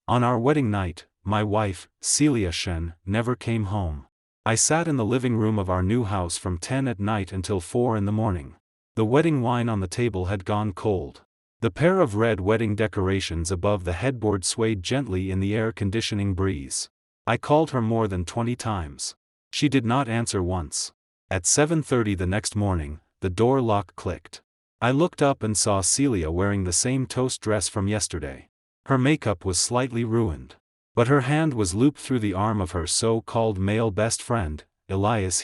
On our wedding night, my wife, Celia Shen, never came home. I sat in the living room of our new house from 10 at night until 4 in the morning. The wedding wine on the table had gone cold. The pair of red wedding decorations above the headboard swayed gently in the air-conditioning breeze. I called her more than 20 times. She did not answer once. At 7:30 the next morning, the door lock clicked. I looked up and saw Celia wearing the same toast dress from yesterday. Her makeup was slightly ruined. But her hand was looped through the arm of her so-called male best friend, Elias.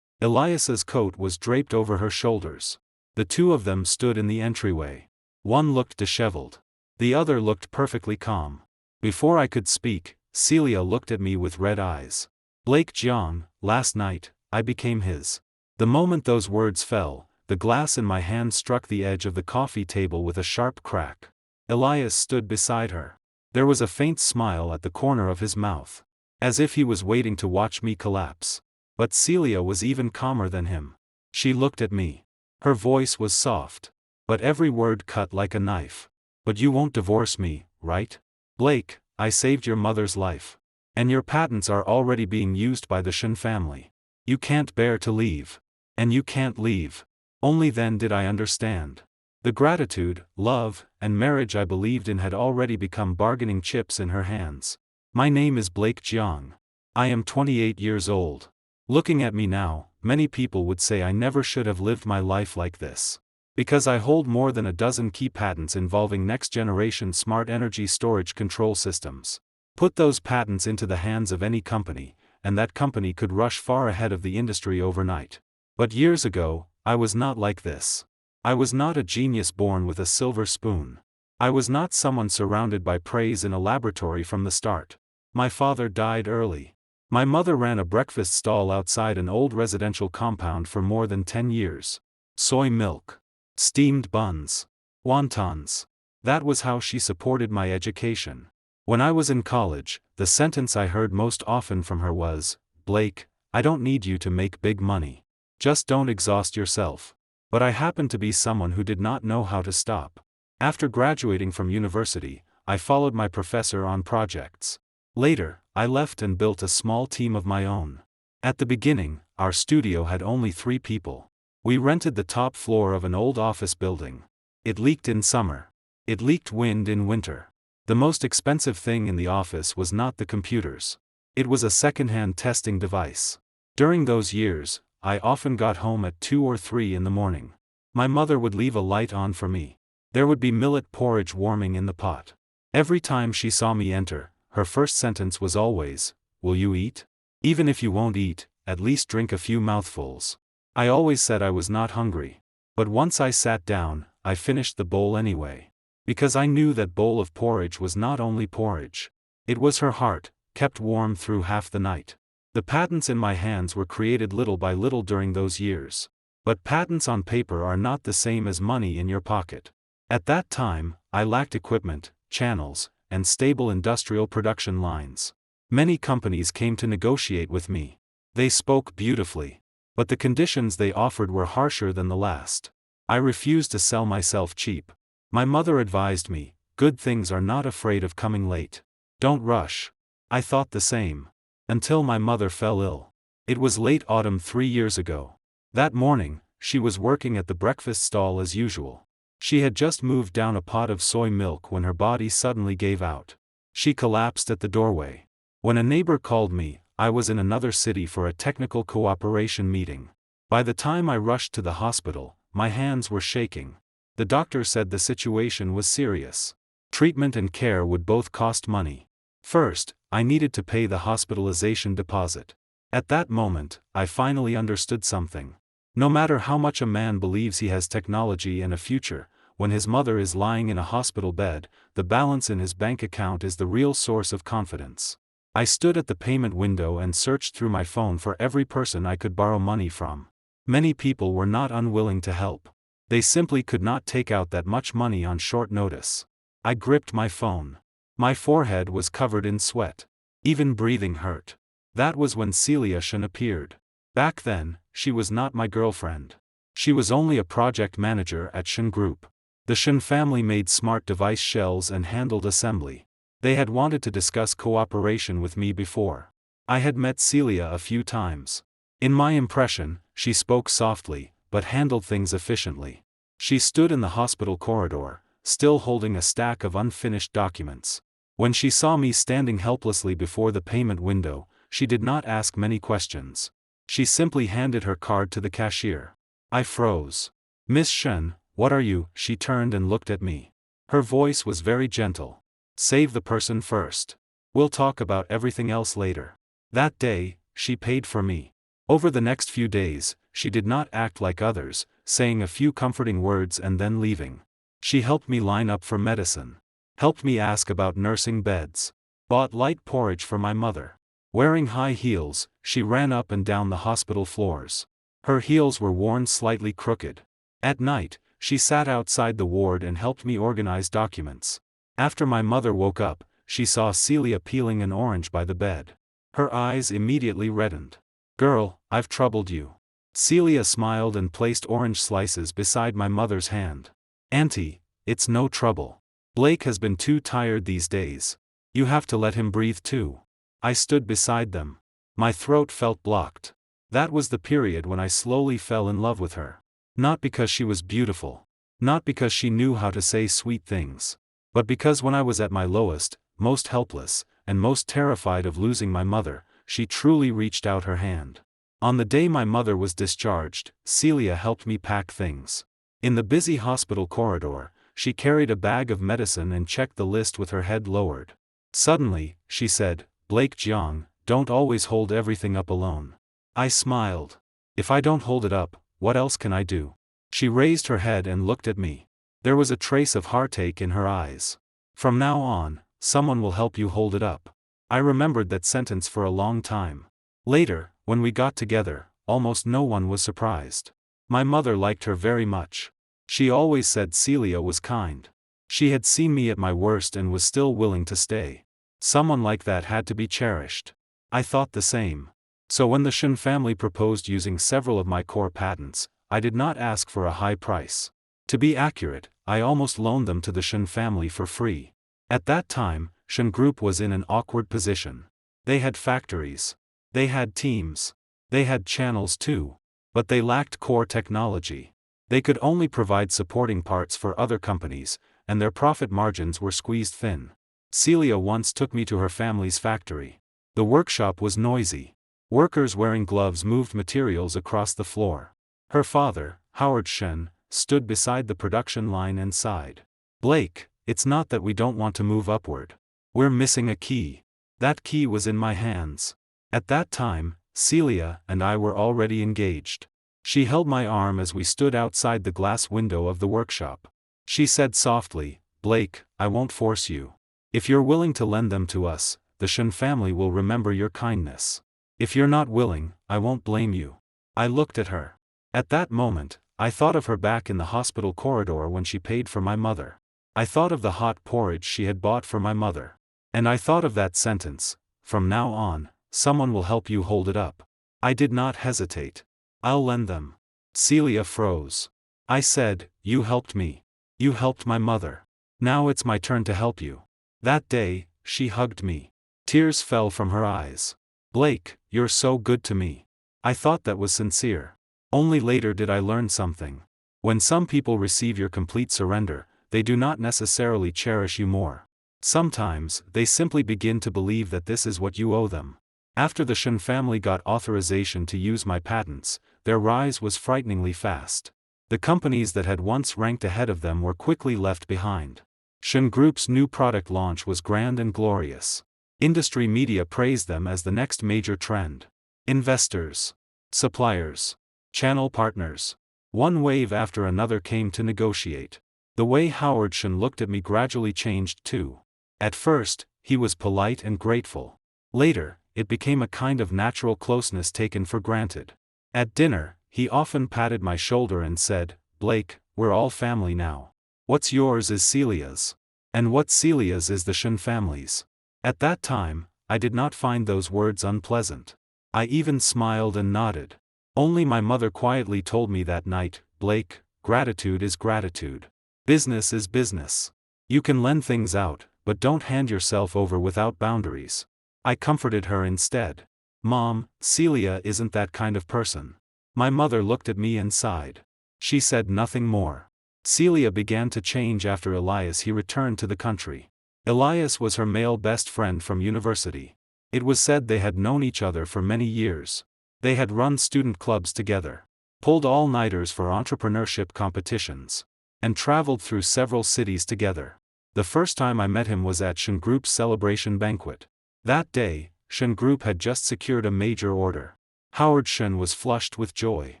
Elias's coat was draped over her shoulders. The two of them stood in the entryway. One looked disheveled. The other looked perfectly calm. Before I could speak, Celia looked at me with red eyes. Blake Jiang, last night, I became his. The moment those words fell, the glass in my hand struck the edge of the coffee table with a sharp crack. Elias stood beside her. There was a faint smile at the corner of his mouth, as if he was waiting to watch me collapse. But Celia was even calmer than him. She looked at me. Her voice was soft, but every word cut like a knife. But you won't divorce me, right? Blake, I saved your mother's life. And your patents are already being used by the Shen family. You can't bear to leave. And you can't leave. Only then did I understand. The gratitude, love, and marriage I believed in had already become bargaining chips in her hands. My name is Blake Jiang. I am 28 years old. Looking at me now, many people would say I never should have lived my life like this. Because I hold more than a dozen key patents involving next-generation smart energy storage control systems. Put those patents into the hands of any company, and that company could rush far ahead of the industry overnight. But years ago, I was not like this. I was not a genius born with a silver spoon. I was not someone surrounded by praise in a laboratory from the start. My father died early. My mother ran a breakfast stall outside an old residential compound for more than 10 years. Soy milk. Steamed buns. Wontons. That was how she supported my education. When I was in college, the sentence I heard most often from her was, "Blake, I don't need you to make big money. Just don't exhaust yourself." But I happened to be someone who did not know how to stop. After graduating from university, I followed my professor on projects. Later, I left and built a small team of my own. At the beginning, our studio had only 3 people. We rented the top floor of an old office building. It leaked in summer. It leaked wind in winter. The most expensive thing in the office was not the computers. It was a second-hand testing device. During those years, I often got home at 2 or 3 in the morning. My mother would leave a light on for me. There would be millet porridge warming in the pot. Every time she saw me enter, her first sentence was always, "Will you eat? Even if you won't eat, at least drink a few mouthfuls." I always said I was not hungry. But once I sat down, I finished the bowl anyway. Because I knew that bowl of porridge was not only porridge. It was her heart, kept warm through half the night. The patents in my hands were created little by little during those years. But patents on paper are not the same as money in your pocket. At that time, I lacked equipment, channels, and stable industrial production lines. Many companies came to negotiate with me. They spoke beautifully. But the conditions they offered were harsher than the last. I refused to sell myself cheap. My mother advised me, "Good things are not afraid of coming late. Don't rush." I thought the same. Until my mother fell ill. It was late autumn 3 years ago. That morning, she was working at the breakfast stall as usual. She had just moved down a pot of soy milk when her body suddenly gave out. She collapsed at the doorway. When a neighbor called me, I was in another city for a technical cooperation meeting. By the time I rushed to the hospital, my hands were shaking. The doctor said the situation was serious. Treatment and care would both cost money. First, I needed to pay the hospitalization deposit. At that moment, I finally understood something. No matter how much a man believes he has technology and a future, when his mother is lying in a hospital bed, the balance in his bank account is the real source of confidence. I stood at the payment window and searched through my phone for every person I could borrow money from. Many people were not unwilling to help. They simply could not take out that much money on short notice. I gripped my phone. My forehead was covered in sweat. Even breathing hurt. That was when Celia Shen appeared. Back then, she was not my girlfriend. She was only a project manager at Shen Group. The Shen family made smart device shells and handled assembly. They had wanted to discuss cooperation with me before. I had met Celia a few times. In my impression, she spoke softly, but handled things efficiently. She stood in the hospital corridor, still holding a stack of unfinished documents. When she saw me standing helplessly before the payment window, she did not ask many questions. She simply handed her card to the cashier. I froze. "Miss Shen, what are you?" She turned and looked at me. Her voice was very gentle. "Save the person first. We'll talk about everything else later." That day, she paid for me. Over the next few days, she did not act like others, saying a few comforting words and then leaving. She helped me line up for medicine. Helped me ask about nursing beds. Bought light porridge for my mother. Wearing high heels, she ran up and down the hospital floors. Her heels were worn slightly crooked. At night, she sat outside the ward and helped me organize documents. After my mother woke up, she saw Celia peeling an orange by the bed. Her eyes immediately reddened. "Girl, I've troubled you." Celia smiled and placed orange slices beside my mother's hand. "Auntie, it's no trouble. Blake has been too tired these days. You have to let him breathe too." I stood beside them. My throat felt blocked. That was the period when I slowly fell in love with her. Not because she was beautiful. Not because she knew how to say sweet things. But because when I was at my lowest, most helpless, and most terrified of losing my mother, she truly reached out her hand. On the day my mother was discharged, Celia helped me pack things. In the busy hospital corridor, she carried a bag of medicine and checked the list with her head lowered. Suddenly, she said, "Blake Jiang, don't always hold everything up alone." I smiled. "If I don't hold it up, what else can I do?" She raised her head and looked at me. There was a trace of heartache in her eyes. "From now on, someone will help you hold it up." I remembered that sentence for a long time. Later, when we got together, almost no one was surprised. My mother liked her very much. She always said Celia was kind. She had seen me at my worst and was still willing to stay. Someone like that had to be cherished. I thought the same. So when the Shen family proposed using several of my core patents, I did not ask for a high price. To be accurate, I almost loaned them to the Shen family for free. At that time, Shen Group was in an awkward position. They had factories. They had teams. They had channels too. But they lacked core technology. They could only provide supporting parts for other companies, and their profit margins were squeezed thin. Celia once took me to her family's factory. The workshop was noisy. Workers wearing gloves moved materials across the floor. Her father, Howard Shen, stood beside the production line and sighed. "Blake, it's not that we don't want to move upward. We're missing a key." That key was in my hands. At that time, Celia and I were already engaged. She held my arm as we stood outside the glass window of the workshop. She said softly, "Blake, I won't force you. If you're willing to lend them to us, the Shen family will remember your kindness. If you're not willing, I won't blame you." I looked at her. At that moment, I thought of her back in the hospital corridor when she paid for my mother. I thought of the hot porridge she had bought for my mother. And I thought of that sentence, "From now on, someone will help you hold it up." I did not hesitate. "I'll lend them." Celia froze. I said, "You helped me. You helped my mother. Now it's my turn to help you." That day, she hugged me. Tears fell from her eyes. "Blake, you're so good to me." I thought that was sincere. Only later did I learn something. When some people receive your complete surrender, they do not necessarily cherish you more. Sometimes, they simply begin to believe that this is what you owe them. After the Shen family got authorization to use my patents, their rise was frighteningly fast. The companies that had once ranked ahead of them were quickly left behind. Shen Group's new product launch was grand and glorious. Industry media praised them as the next major trend. Investors, suppliers, channel partners. One wave after another came to negotiate. The way Howard Shen looked at me gradually changed too. At first, he was polite and grateful. Later, it became a kind of natural closeness taken for granted. At dinner, he often patted my shoulder and said, "Blake, we're all family now. What's yours is Celia's. And what's Celia's is the Shen family's." At that time, I did not find those words unpleasant. I even smiled and nodded. Only my mother quietly told me that night, "Blake, gratitude is gratitude. Business is business. You can lend things out, but don't hand yourself over without boundaries. I comforted her instead. Mom, Celia isn't that kind of person. My mother looked at me and sighed. She said nothing more. Celia began to change after Elias he returned to the country. Elias was her male best friend from university. It was said they had known each other for many years. They had run student clubs together, pulled all-nighters for entrepreneurship competitions, and traveled through several cities together. The first time I met him was at Shen Group's celebration banquet. That day, Shen Group had just secured a major order. Howard Shen was flushed with joy.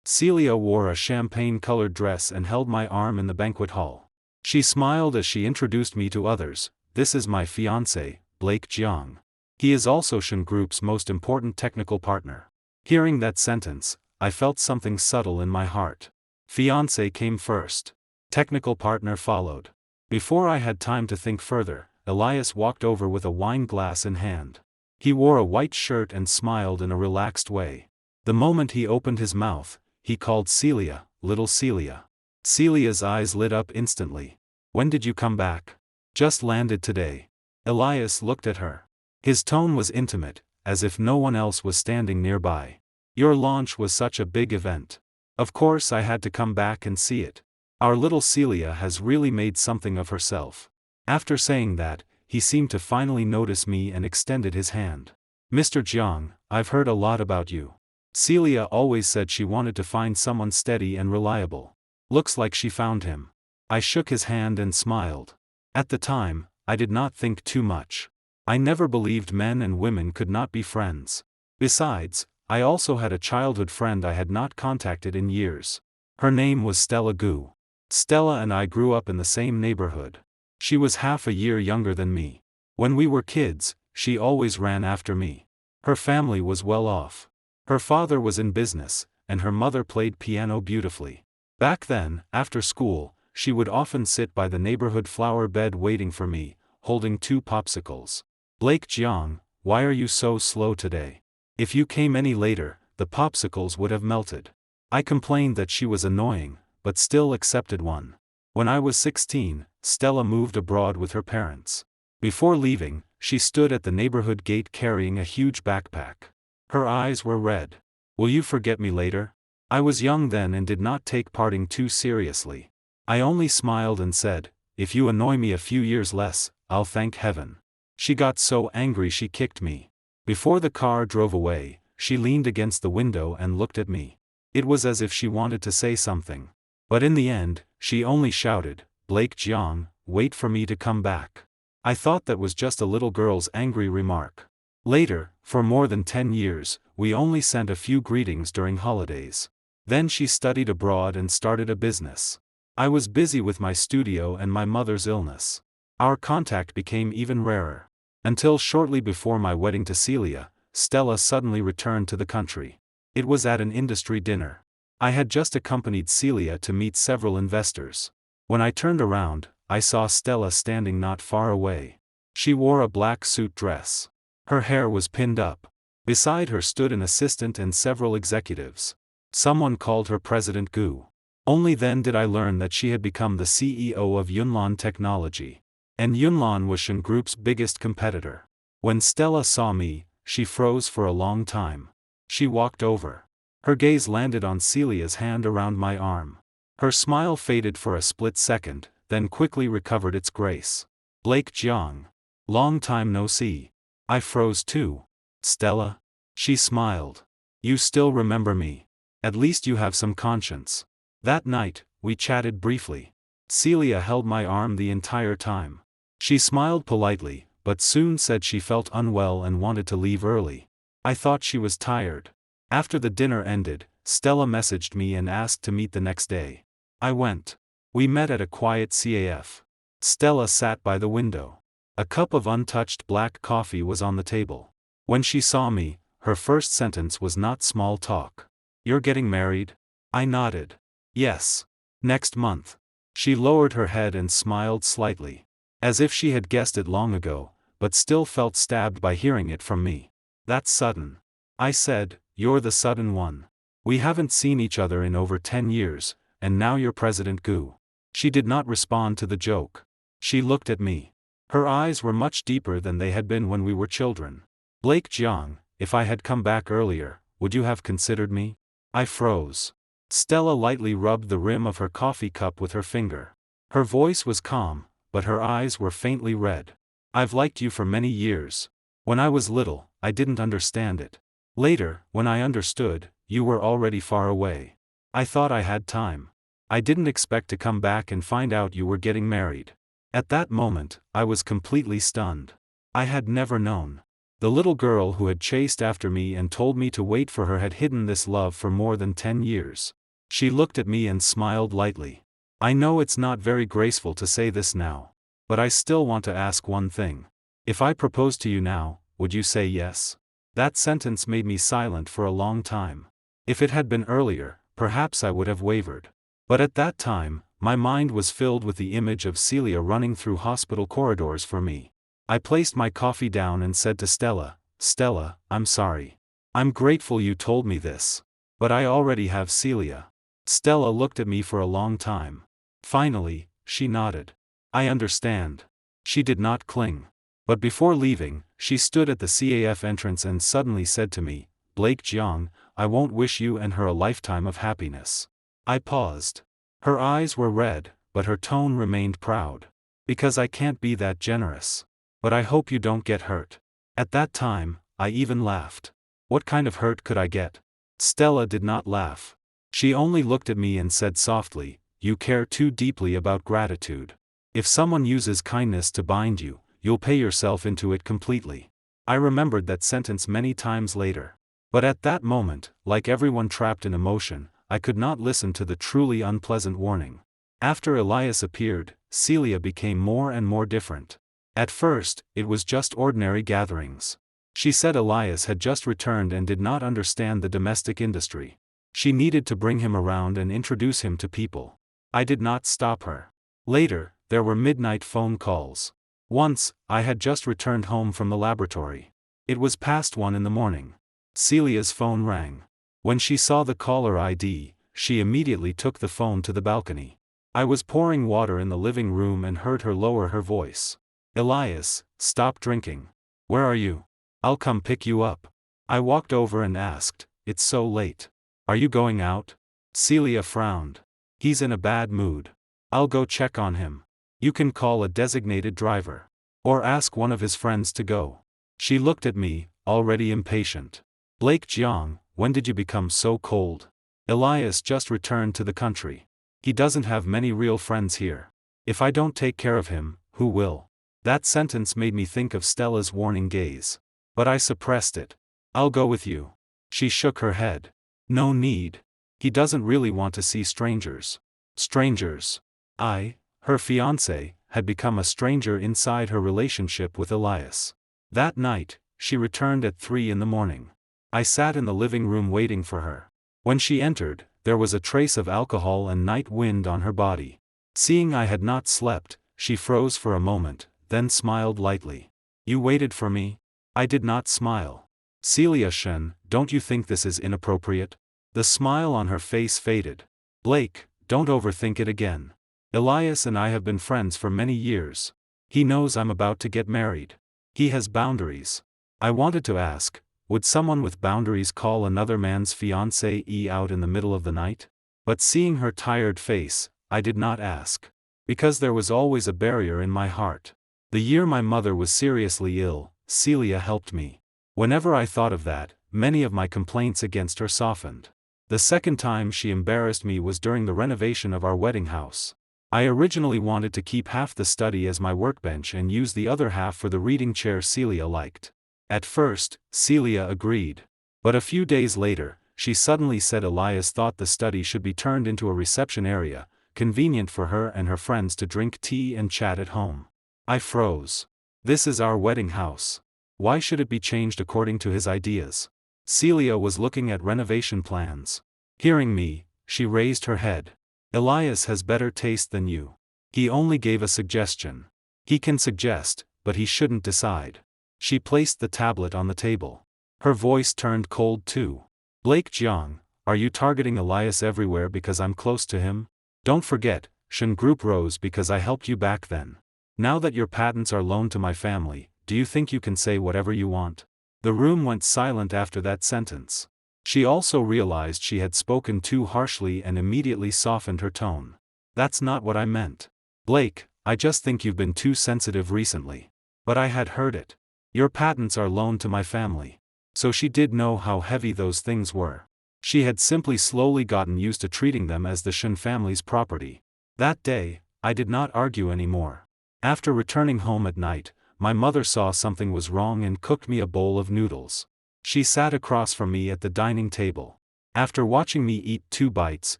Celia wore a champagne-colored dress and held my arm in the banquet hall. She smiled as she introduced me to others. This is my fiancé, Blake Jiang. He is also Shen Group's most important technical partner. Hearing that sentence, I felt something subtle in my heart. Fiancé came first. Technical partner followed. Before I had time to think further, Elias walked over with a wine glass in hand. He wore a white shirt and smiled in a relaxed way. The moment he opened his mouth, he called Celia, little Celia. Celia's eyes lit up instantly. When did you come back? Just landed today. Elias looked at her. His tone was intimate, as if no one else was standing nearby. Your launch was such a big event. Of course I had to come back and see it. Our little Celia has really made something of herself. After saying that, he seemed to finally notice me and extended his hand. Mr. Jiang, I've heard a lot about you. Celia always said she wanted to find someone steady and reliable. Looks like she found him. I shook his hand and smiled. At the time, I did not think too much. I never believed men and women could not be friends. Besides, I also had a childhood friend I had not contacted in years. Her name was Stella Gu. Stella and I grew up in the same neighborhood. She was half a year younger than me. When we were kids, she always ran after me. Her family was well off. Her father was in business, and her mother played piano beautifully. Back then, after school, she would often sit by the neighborhood flower bed waiting for me, holding 2 popsicles. Blake Jiang, why are you so slow today? If you came any later, the popsicles would have melted. I complained that she was annoying, but still accepted one. When I was 16, Stella moved abroad with her parents. Before leaving, she stood at the neighborhood gate carrying a huge backpack. Her eyes were red. Will you forget me later? I was young then and did not take parting too seriously. I only smiled and said, if you annoy me a few years less, I'll thank heaven. She got so angry she kicked me. Before the car drove away, she leaned against the window and looked at me. It was as if she wanted to say something. But in the end, she only shouted, Blake Jiang, wait for me to come back. I thought that was just a little girl's angry remark. Later, for more than 10 years, we only sent a few greetings during holidays. Then she studied abroad and started a business. I was busy with my studio and my mother's illness. Our contact became even rarer. Until shortly before my wedding to Celia, Stella suddenly returned to the country. It was at an industry dinner. I had just accompanied Celia to meet several investors. When I turned around, I saw Stella standing not far away. She wore a black suit dress. Her hair was pinned up. Beside her stood an assistant and several executives. Someone called her President Gu. Only then did I learn that she had become the CEO of Yunlan Technology. And Yunlan was Shen Group's biggest competitor. When Stella saw me, she froze for a long time. She walked over. Her gaze landed on Celia's hand around my arm. Her smile faded for a split second, then quickly recovered its grace. Blake Jiang. Long time no see. I froze too. Stella? She smiled. You still remember me. At least you have some conscience. That night, we chatted briefly. Celia held my arm the entire time. She smiled politely, but soon said she felt unwell and wanted to leave early. I thought she was tired. After the dinner ended, Stella messaged me and asked to meet the next day. I went. We met at a quiet CAF. Stella sat by the window. A cup of untouched black coffee was on the table. When she saw me, her first sentence was not small talk. You're getting married? I nodded. Yes. Next month. She lowered her head and smiled slightly. As if she had guessed it long ago, but still felt stabbed by hearing it from me. That's sudden. I said, you're the sudden one. We haven't seen each other in over 10 years, and now you're President Gu. She did not respond to the joke. She looked at me. Her eyes were much deeper than they had been when we were children. Blake Jiang, if I had come back earlier, would you have considered me? I froze. Stella lightly rubbed the rim of her coffee cup with her finger. Her voice was calm, but her eyes were faintly red. I've liked you for many years. When I was little, I didn't understand it. Later, when I understood, you were already far away. I thought I had time. I didn't expect to come back and find out you were getting married. At that moment, I was completely stunned. I had never known. The little girl who had chased after me and told me to wait for her had hidden this love for more than 10 years. She looked at me and smiled lightly. I know it's not very graceful to say this now, but I still want to ask one thing. If I proposed to you now, would you say yes? That sentence made me silent for a long time. If it had been earlier, perhaps I would have wavered. But at that time, my mind was filled with the image of Celia running through hospital corridors for me. I placed my coffee down and said to Stella, "Stella, I'm sorry. I'm grateful you told me this. But I already have Celia." Stella looked at me for a long time. Finally, she nodded. I understand. She did not cling. But before leaving, she stood at the CAF entrance and suddenly said to me, "Blake Jiang, I won't wish you and her a lifetime of happiness." I paused. Her eyes were red, but her tone remained proud. "Because I can't be that generous. But I hope you don't get hurt." At that time, I even laughed. What kind of hurt could I get? Stella did not laugh. She only looked at me and said softly, "You care too deeply about gratitude. If someone uses kindness to bind you, you'll pay yourself into it completely." I remembered that sentence many times later. But at that moment, like everyone trapped in emotion, I could not listen to the truly unpleasant warning. After Elias appeared, Celia became more and more different. At first, it was just ordinary gatherings. She said Elias had just returned and did not understand the domestic industry. She needed to bring him around and introduce him to people. I did not stop her. Later, there were midnight phone calls. Once, I had just returned home from the laboratory. It was past 1 in the morning. Celia's phone rang. When she saw the caller ID, she immediately took the phone to the balcony. I was pouring water in the living room and heard her lower her voice. "Elias, stop drinking. Where are you? I'll come pick you up." I walked over and asked, "It's so late. Are you going out?" Celia frowned. "He's in a bad mood. I'll go check on him. You can call a designated driver. Or ask one of his friends to go." She looked at me, already impatient. "Blake Jiang, when did you become so cold? Elias just returned to the country. He doesn't have many real friends here. If I don't take care of him, who will?" That sentence made me think of Stella's warning gaze. But I suppressed it. "I'll go with you." She shook her head. "No need. He doesn't really want to see strangers." Strangers. Her fiancé, had become a stranger inside her relationship with Elias. That night, she returned at 3 in the morning. I sat in the living room waiting for her. When she entered, there was a trace of alcohol and night wind on her body. Seeing I had not slept, she froze for a moment, then smiled lightly. "You waited for me?" I did not smile. "Celia Shen, don't you think this is inappropriate?" The smile on her face faded. "Blake, don't overthink it again. Elias and I have been friends for many years. He knows I'm about to get married. He has boundaries." I wanted to ask, would someone with boundaries call another man's fiancée out in the middle of the night? But seeing her tired face, I did not ask. Because there was always a barrier in my heart. The year my mother was seriously ill, Celia helped me. Whenever I thought of that, many of my complaints against her softened. The second time she embarrassed me was during the renovation of our wedding house. I originally wanted to keep half the study as my workbench and use the other half for the reading chair Celia liked. At first, Celia agreed. But a few days later, she suddenly said Elias thought the study should be turned into a reception area, convenient for her and her friends to drink tea and chat at home. I froze. This is our wedding house. Why should it be changed according to his ideas? Celia was looking at renovation plans. Hearing me, she raised her head. "Elias has better taste than you. He only gave a suggestion. He can suggest, but he shouldn't decide." She placed the tablet on the table. Her voice turned cold too. "Blake Jiang, are you targeting Elias everywhere because I'm close to him? Don't forget, Shen Group rose because I helped you back then. Now that your patents are loaned to my family, do you think you can say whatever you want? The room went silent after that sentence. She also realized she had spoken too harshly and immediately softened her tone. That's not what I meant. Blake, I just think you've been too sensitive recently. But I had heard it. Your patents are loaned to my family. So she did know how heavy those things were. She had simply slowly gotten used to treating them as the Shen family's property. That day, I did not argue anymore. After returning home at night, my mother saw something was wrong and cooked me a bowl of noodles. She sat across from me at the dining table. After watching me eat 2 bites,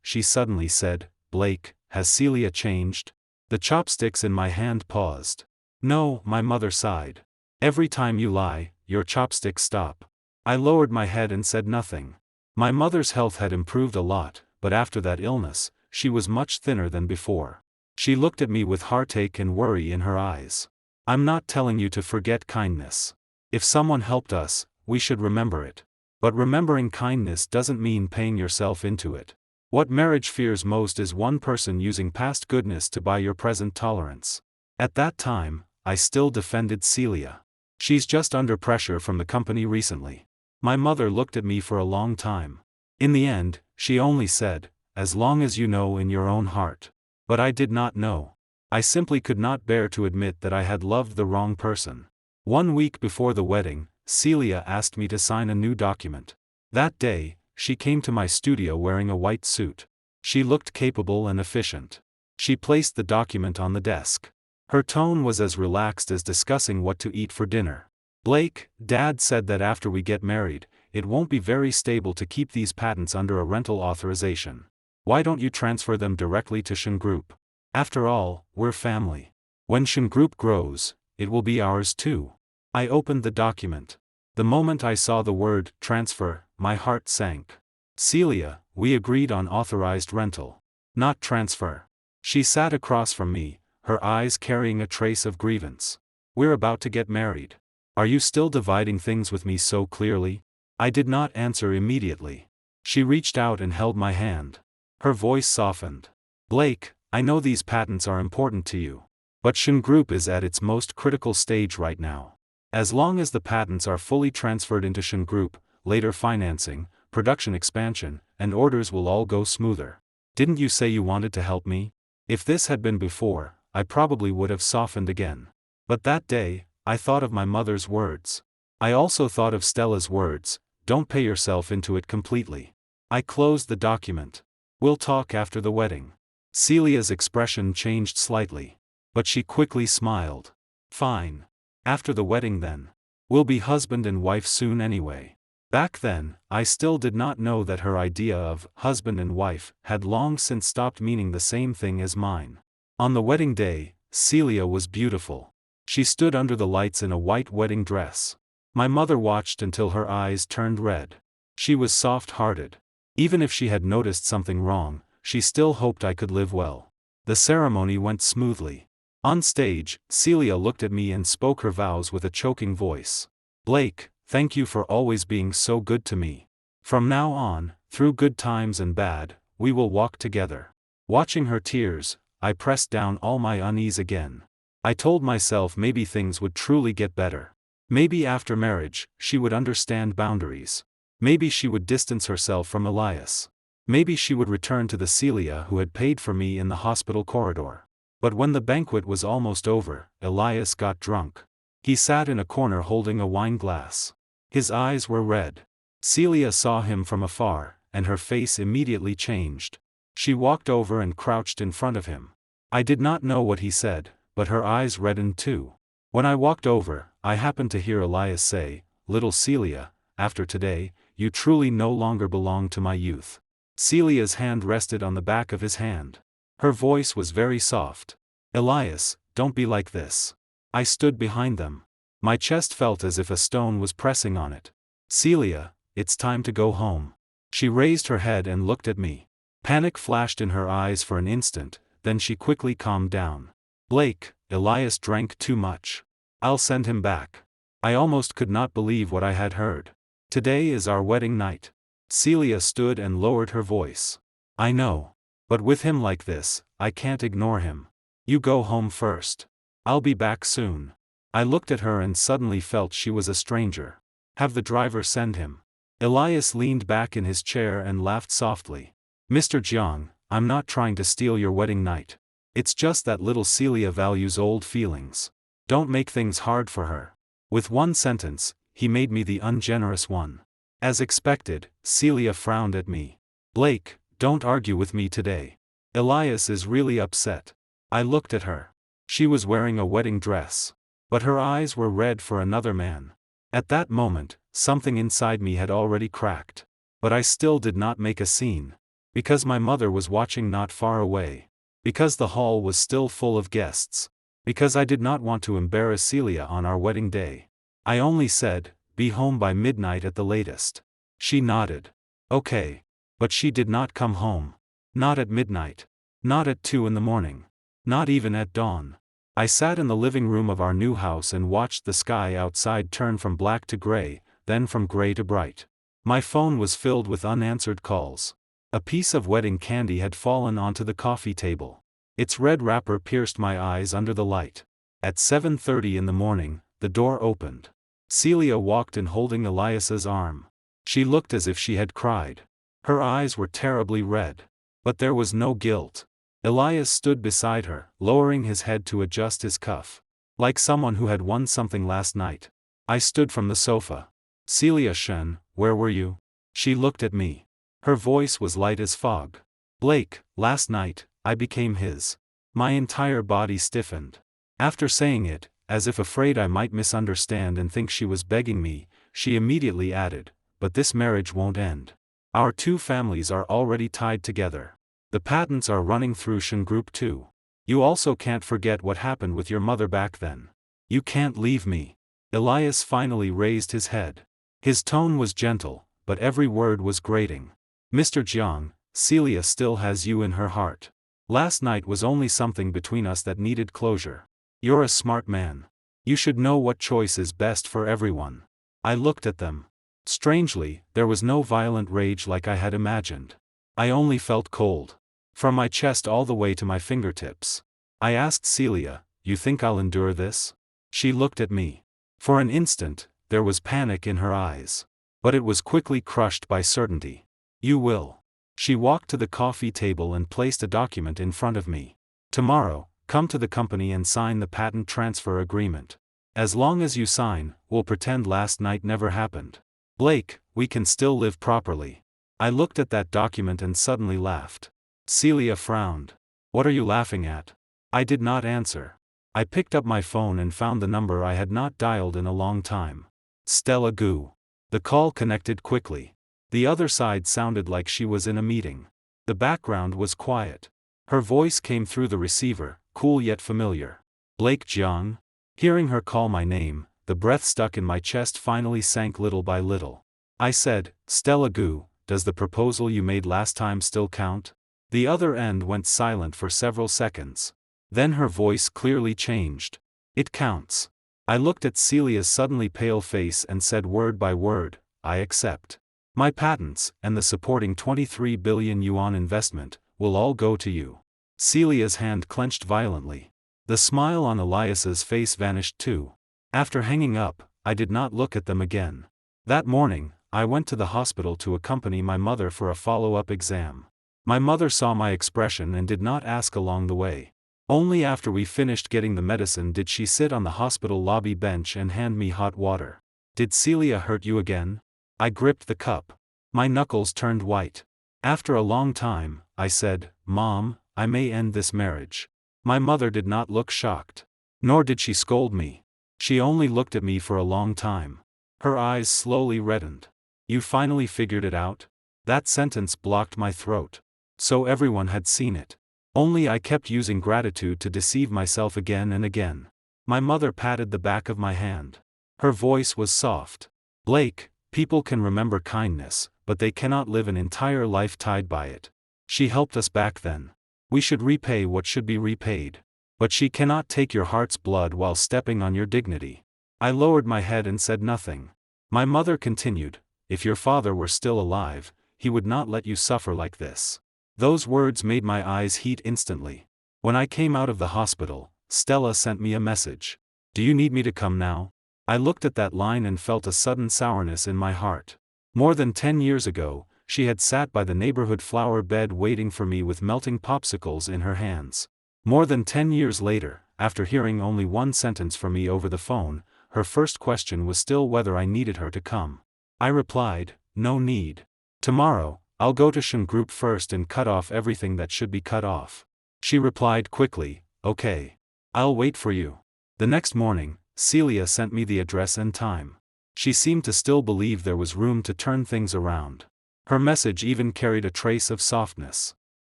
she suddenly said, "Blake, has Celia changed?" The chopsticks in my hand paused. "No," my mother sighed. "Every time you lie, your chopsticks stop." I lowered my head and said nothing. My mother's health had improved a lot, but after that illness, she was much thinner than before. She looked at me with heartache and worry in her eyes. "I'm not telling you to forget kindness. If someone helped us, we should remember it. But remembering kindness doesn't mean paying yourself into it. What marriage fears most is one person using past goodness to buy your present tolerance." At that time, I still defended Celia. "She's just under pressure from the company recently." My mother looked at me for a long time. In the end, she only said, "As long as you know in your own heart." But I did not know. I simply could not bear to admit that I had loved the wrong person. 1 week before the wedding, Celia asked me to sign a new document. That day, she came to my studio wearing a white suit. She looked capable and efficient. She placed the document on the desk. Her tone was as relaxed as discussing what to eat for dinner. "Blake, Dad said that after we get married, it won't be very stable to keep these patents under a rental authorization. Why don't you transfer them directly to Shen Group? After all, we're family. When Shen Group grows, it will be ours too." I opened the document. The moment I saw the word transfer, my heart sank. "Celia, we agreed on authorized rental, not transfer." She sat across from me, her eyes carrying a trace of grievance. "We're about to get married. Are you still dividing things with me so clearly?" I did not answer immediately. She reached out and held my hand. Her voice softened. "Blake, I know these patents are important to you. But Shen Group is at its most critical stage right now. As long as the patents are fully transferred into Shen Group, later financing, production expansion, and orders will all go smoother. Didn't you say you wanted to help me?" If this had been before, I probably would have softened again. But that day, I thought of my mother's words. I also thought of Stella's words, "Don't pay yourself into it completely." I closed the document. "We'll talk after the wedding." Celia's expression changed slightly. But she quickly smiled. "Fine. After the wedding then. We'll be husband and wife soon anyway." Back then, I still did not know that her idea of husband and wife had long since stopped meaning the same thing as mine. On the wedding day, Celia was beautiful. She stood under the lights in a white wedding dress. My mother watched until her eyes turned red. She was soft-hearted. Even if she had noticed something wrong, she still hoped I could live well. The ceremony went smoothly. On stage, Celia looked at me and spoke her vows with a choking voice. "Blake, thank you for always being so good to me. From now on, through good times and bad, we will walk together." Watching her tears, I pressed down all my unease again. I told myself maybe things would truly get better. Maybe after marriage, she would understand boundaries. Maybe she would distance herself from Elias. Maybe she would return to the Celia who had paid for me in the hospital corridor. But when the banquet was almost over, Elias got drunk. He sat in a corner holding a wine glass. His eyes were red. Celia saw him from afar, and her face immediately changed. She walked over and crouched in front of him. I did not know what he said, but her eyes reddened too. When I walked over, I happened to hear Elias say, "Little Celia, after today, you truly no longer belong to my youth." Celia's hand rested on the back of his hand. Her voice was very soft. "Elias, don't be like this." I stood behind them. My chest felt as if a stone was pressing on it. "Celia, it's time to go home." She raised her head and looked at me. Panic flashed in her eyes for an instant, then she quickly calmed down. "Blake, Elias drank too much. I'll send him back." I almost could not believe what I had heard. "Today is our wedding night." Celia stood and lowered her voice. "I know. But with him like this, I can't ignore him. You go home first." I'll be back soon. I looked at her and suddenly felt she was a stranger. Have the driver send him. Elias leaned back in his chair and laughed softly. Mr. Jiang, I'm not trying to steal your wedding night. It's just that little Celia values old feelings. Don't make things hard for her. With one sentence, he made me the ungenerous one. As expected, Celia frowned at me. Blake, don't argue with me today. Elias is really upset. I looked at her. She was wearing a wedding dress. But her eyes were red for another man. At that moment, something inside me had already cracked. But I still did not make a scene. Because my mother was watching not far away. Because the hall was still full of guests. Because I did not want to embarrass Celia on our wedding day. I only said, be home by midnight at the latest. She nodded. Okay. But she did not come home. Not at midnight. Not at 2 in the morning. Not even at dawn. I sat in the living room of our new house and watched the sky outside turn from black to gray, then from gray to bright. My phone was filled with unanswered calls. A piece of wedding candy had fallen onto the coffee table. Its red wrapper pierced my eyes under the light. At 7:30 in the morning, the door opened. Celia walked in holding Elias's arm. She looked as if she had cried. Her eyes were terribly red. But there was no guilt. Elias stood beside her, lowering his head to adjust his cuff. Like someone who had won something last night. I stood from the sofa. Celia Shen, where were you? She looked at me. Her voice was light as fog. Blake, last night, I became his. My entire body stiffened. After saying it, as if afraid I might misunderstand and think she was begging me, she immediately added, but this marriage won't end. Our two families are already tied together. The patents are running through Shen Group too. You also can't forget what happened with your mother back then. You can't leave me. Elias finally raised his head. His tone was gentle, but every word was grating. Mr. Jiang, Celia still has you in her heart. Last night was only something between us that needed closure. You're a smart man. You should know what choice is best for everyone. I looked at them. Strangely, there was no violent rage like I had imagined. I only felt cold. From my chest all the way to my fingertips. I asked Celia, you think I'll endure this? She looked at me. For an instant, there was panic in her eyes. But it was quickly crushed by certainty. You will. She walked to the coffee table and placed a document in front of me. Tomorrow, come to the company and sign the patent transfer agreement. As long as you sign, we'll pretend last night never happened. Blake, we can still live properly. I looked at that document and suddenly laughed. Celia frowned. What are you laughing at? I did not answer. I picked up my phone and found the number I had not dialed in a long time. Stella Gu. The call connected quickly. The other side sounded like she was in a meeting. The background was quiet. Her voice came through the receiver, cool yet familiar. Blake Jiang? Hearing her call my name, the breath stuck in my chest finally sank little by little. I said, Stella Gu, does the proposal you made last time still count? The other end went silent for several seconds. Then her voice clearly changed. It counts. I looked at Celia's suddenly pale face and said word by word, I accept. My patents, and the supporting 23 billion yuan investment, will all go to you. Celia's hand clenched violently. The smile on Elias's face vanished too. After hanging up, I did not look at them again. That morning, I went to the hospital to accompany my mother for a follow-up exam. My mother saw my expression and did not ask along the way. Only after we finished getting the medicine did she sit on the hospital lobby bench and hand me hot water. Did Celia hurt you again? I gripped the cup. My knuckles turned white. After a long time, I said, Mom, I may end this marriage. My mother did not look shocked. Nor did she scold me. She only looked at me for a long time. Her eyes slowly reddened. You finally figured it out? That sentence blocked my throat. So everyone had seen it. Only I kept using gratitude to deceive myself again and again. My mother patted the back of my hand. Her voice was soft. Blake, people can remember kindness, but they cannot live an entire life tied by it. She helped us back then. We should repay what should be repaid. But she cannot take your heart's blood while stepping on your dignity. I lowered my head and said nothing. My mother continued, if your father were still alive, he would not let you suffer like this. Those words made my eyes heat instantly. When I came out of the hospital, Stella sent me a message. Do you need me to come now? I looked at that line and felt a sudden sourness in my heart. More than 10 years ago, she had sat by the neighborhood flower bed waiting for me with melting popsicles in her hands. More than 10 years later, after hearing only one sentence from me over the phone, her first question was still whether I needed her to come. I replied, no need. Tomorrow, I'll go to Shen Group first and cut off everything that should be cut off. She replied quickly, okay. I'll wait for you. The next morning, Celia sent me the address and time. She seemed to still believe there was room to turn things around. Her message even carried a trace of softness.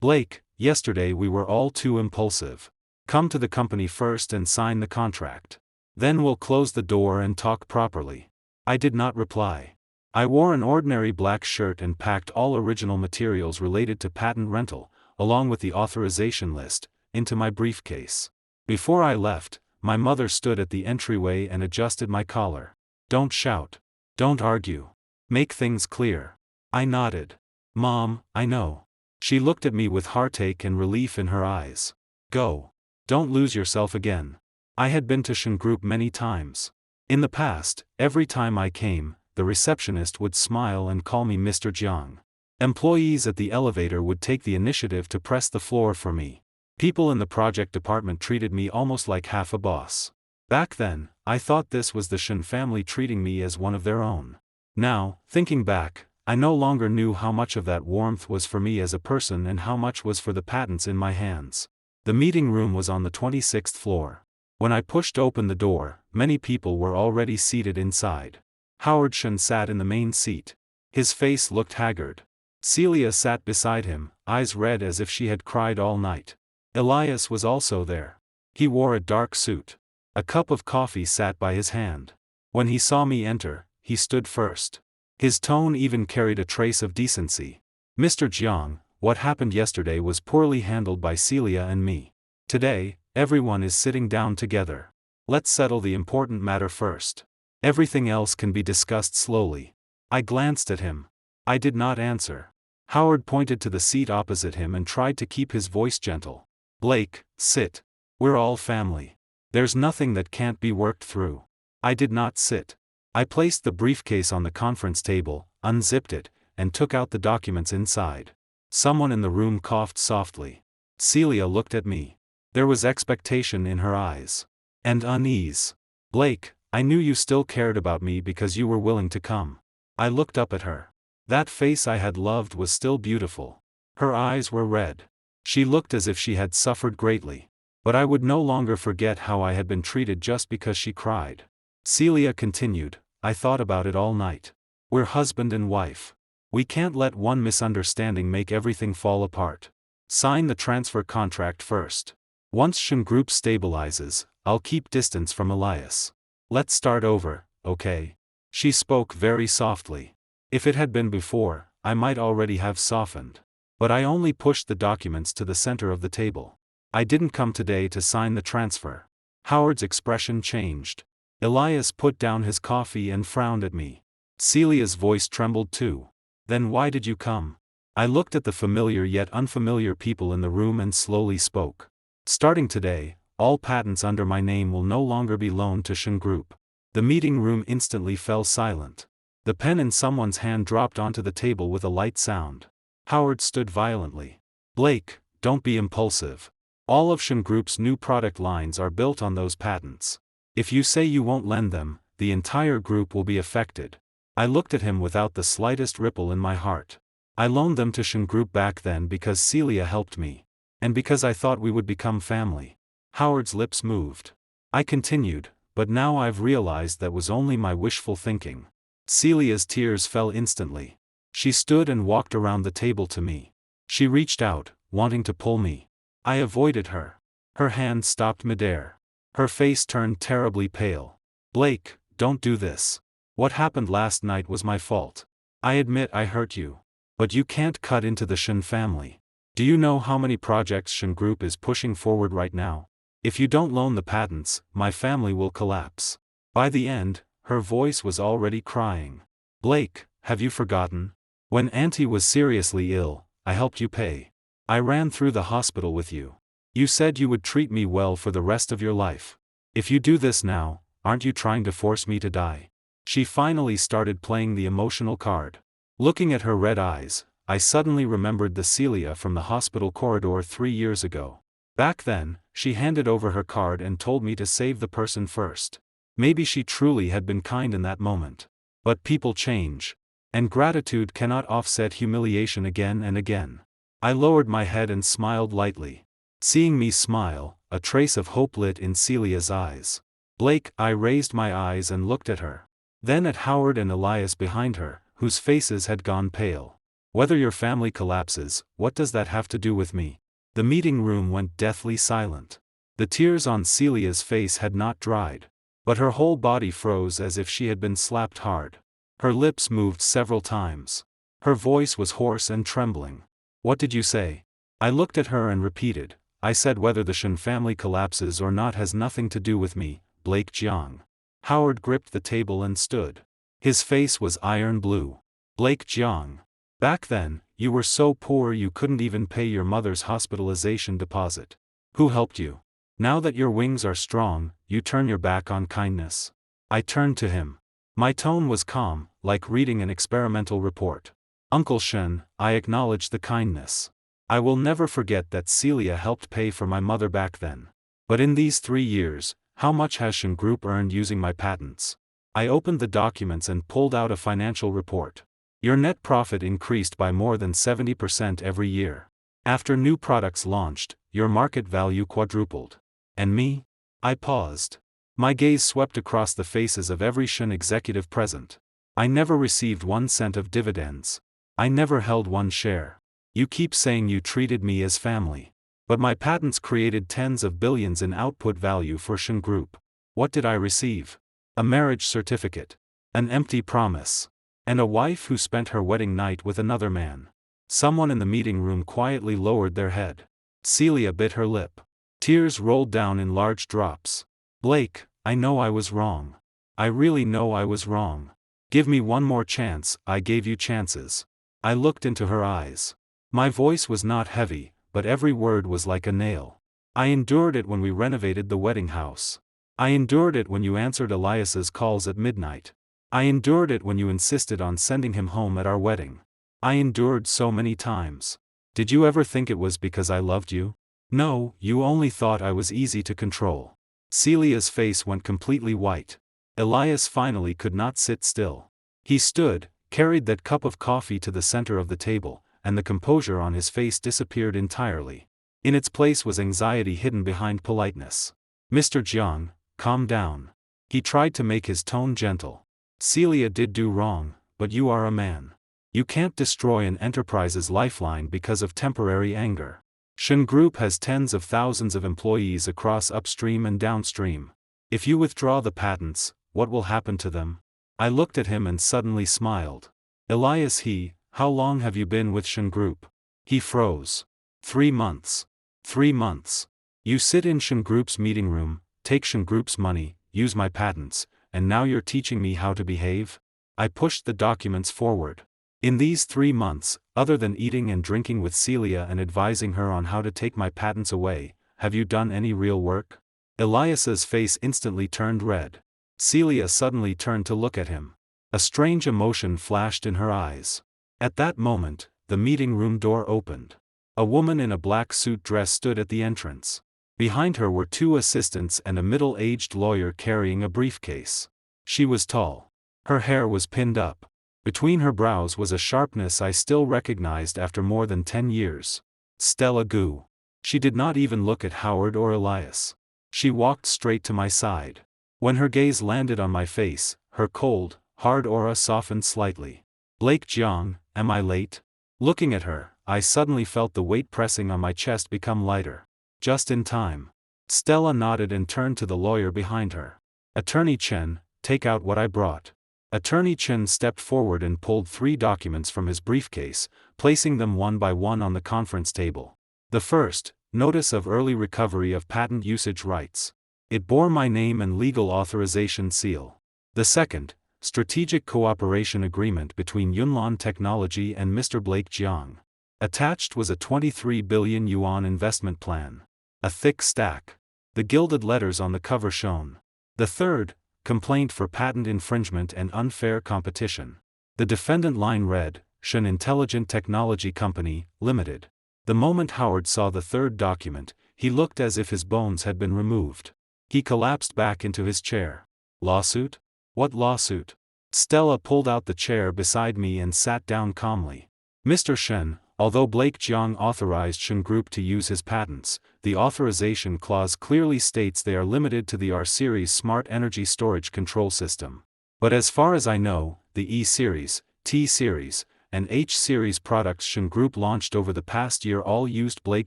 Blake, yesterday we were all too impulsive. Come to the company first and sign the contract. Then we'll close the door and talk properly. I did not reply. I wore an ordinary black shirt and packed all original materials related to patent rental, along with the authorization list, into my briefcase. Before I left, my mother stood at the entryway and adjusted my collar. Don't shout. Don't argue. Make things clear. I nodded. Mom, I know. She looked at me with heartache and relief in her eyes. Go. Don't lose yourself again. I had been to Shen Group many times. In the past, every time I came, the receptionist would smile and call me Mr. Jiang. Employees at the elevator would take the initiative to press the floor for me. People in the project department treated me almost like half a boss. Back then, I thought this was the Shen family treating me as one of their own. Now, thinking back, I no longer knew how much of that warmth was for me as a person and how much was for the patents in my hands. The meeting room was on the 26th floor. When I pushed open the door, many people were already seated inside. Howard Shen sat in the main seat. His face looked haggard. Celia sat beside him, eyes red as if she had cried all night. Elias was also there. He wore a dark suit. A cup of coffee sat by his hand. When he saw me enter, he stood first. His tone even carried a trace of decency. Mr. Jiang, what happened yesterday was poorly handled by Celia and me. Today, everyone is sitting down together. Let's settle the important matter first. Everything else can be discussed slowly. I glanced at him. I did not answer. Howard pointed to the seat opposite him and tried to keep his voice gentle. Blake, sit. We're all family. There's nothing that can't be worked through. I did not sit. I placed the briefcase on the conference table, unzipped it, and took out the documents inside. Someone in the room coughed softly. Celia looked at me. There was expectation in her eyes. And unease. Blake, I knew you still cared about me because you were willing to come. I looked up at her. That face I had loved was still beautiful. Her eyes were red. She looked as if she had suffered greatly. But I would no longer forget how I had been treated just because she cried. Celia continued, I thought about it all night. We're husband and wife. We can't let one misunderstanding make everything fall apart. Sign the transfer contract first. Once Shen Group stabilizes, I'll keep distance from Elias. Let's start over, okay? She spoke very softly. If it had been before, I might already have softened. But I only pushed the documents to the center of the table. I didn't come today to sign the transfer. Howard's expression changed. Elias put down his coffee and frowned at me. Celia's voice trembled too. Then why did you come? I looked at the familiar yet unfamiliar people in the room and slowly spoke. Starting today, all patents under my name will no longer be loaned to Shen Group. The meeting room instantly fell silent. The pen in someone's hand dropped onto the table with a light sound. Howard stood violently. Blake, don't be impulsive. All of Shen Group's new product lines are built on those patents. If you say you won't lend them, the entire group will be affected. I looked at him without the slightest ripple in my heart. I loaned them to Shen Group back then because Celia helped me. And because I thought we would become family. Howard's lips moved. I continued, but now I've realized that was only my wishful thinking. Celia's tears fell instantly. She stood and walked around the table to me. She reached out, wanting to pull me. I avoided her. Her hand stopped midair. Her face turned terribly pale. Blake, don't do this. What happened last night was my fault. I admit I hurt you. But you can't cut into the Shen family. Do you know how many projects Shen Group is pushing forward right now? If you don't loan the patents, my family will collapse. By the end, her voice was already crying. Blake, have you forgotten? When Auntie was seriously ill, I helped you pay. I ran through the hospital with you. You said you would treat me well for the rest of your life. If you do this now, aren't you trying to force me to die? She finally started playing the emotional card. Looking at her red eyes, I suddenly remembered the Celia from the hospital corridor 3 years ago. Back then, she handed over her card and told me to save the person first. Maybe she truly had been kind in that moment. But people change. And gratitude cannot offset humiliation again and again. I lowered my head and smiled lightly. Seeing me smile, a trace of hope lit in Celia's eyes. Blake, I raised my eyes and looked at her. Then at Howard and Elias behind her, whose faces had gone pale. Whether your family collapses, what does that have to do with me? The meeting room went deathly silent. The tears on Celia's face had not dried. But her whole body froze as if she had been slapped hard. Her lips moved several times. Her voice was hoarse and trembling. What did you say? I looked at her and repeated, I said whether the Shen family collapses or not has nothing to do with me, Blake Jiang. Howard gripped the table and stood. His face was iron blue. Blake Jiang. Back then, you were so poor you couldn't even pay your mother's hospitalization deposit. Who helped you? Now that your wings are strong, you turn your back on kindness. I turned to him. My tone was calm, like reading an experimental report. Uncle Shen, I acknowledge the kindness. I will never forget that Celia helped pay for my mother back then. But in these 3 years, how much has Shen Group earned using my patents? I opened the documents and pulled out a financial report. Your net profit increased by more than 70% every year. After new products launched, your market value quadrupled. And me? I paused. My gaze swept across the faces of every Shen executive present. I never received 1 cent of dividends. I never held 1 share. You keep saying you treated me as family. But my patents created tens of billions in output value for Shen Group. What did I receive? A marriage certificate. An empty promise. And a wife who spent her wedding night with another man. Someone in the meeting room quietly lowered their head. Celia bit her lip. Tears rolled down in large drops. Blake, I know I was wrong. I really know I was wrong. Give me 1 more chance. I gave you chances. I looked into her eyes. My voice was not heavy, but every word was like a nail. I endured it when we renovated the wedding house. I endured it when you answered Elias's calls at midnight. I endured it when you insisted on sending him home at our wedding. I endured so many times. Did you ever think it was because I loved you? No, you only thought I was easy to control. Celia's face went completely white. Elias finally could not sit still. He stood, carried that cup of coffee to the center of the table, and the composure on his face disappeared entirely. In its place was anxiety hidden behind politeness. Mr. Jiang, calm down. He tried to make his tone gentle. Celia did do wrong, but you are a man. You can't destroy an enterprise's lifeline because of temporary anger. Shen Group has tens of thousands of employees across upstream and downstream. If you withdraw the patents, what will happen to them? I looked at him and suddenly smiled. Elias, how long have you been with Shen Group? He froze. 3 months. 3 months. You sit in Shen Group's meeting room, take Shen Group's money, use my patents, and now you're teaching me how to behave? I pushed the documents forward. In these 3 months, other than eating and drinking with Celia and advising her on how to take my patents away, have you done any real work? Elias's face instantly turned red. Celia suddenly turned to look at him. A strange emotion flashed in her eyes. At that moment, the meeting room door opened. A woman in a black suit dress stood at the entrance. Behind her were 2 assistants and a middle-aged lawyer carrying a briefcase. She was tall. Her hair was pinned up. Between her brows was a sharpness I still recognized after more than 10 years. Stella Gu. She did not even look at Howard or Elias. She walked straight to my side. When her gaze landed on my face, her cold, hard aura softened slightly. Blake Jiang, am I late? Looking at her, I suddenly felt the weight pressing on my chest become lighter. Just in time. Stella nodded and turned to the lawyer behind her. Attorney Chen, take out what I brought. Attorney Chen stepped forward and pulled 3 documents from his briefcase, placing them one by one on the conference table. The first, Notice of Early Recovery of Patent Usage Rights. It bore my name and legal authorization seal. The second, Strategic Cooperation Agreement between Yunlan Technology and Mr. Blake Jiang. Attached was a 23 billion yuan investment plan. A thick stack. The gilded letters on the cover shone. The third, complaint for patent infringement and unfair competition. The defendant line read, Shen Intelligent Technology Company, Limited. The moment Howard saw the third document, he looked as if his bones had been removed. He collapsed back into his chair. Lawsuit? What lawsuit? Stella pulled out the chair beside me and sat down calmly. Mr. Shen, although Blake Jiang authorized Shen Group to use his patents, the authorization clause clearly states they are limited to the R-Series Smart Energy Storage Control System. But as far as I know, the E-Series, T-Series, and H-Series products Shen Group launched over the past year all used Blake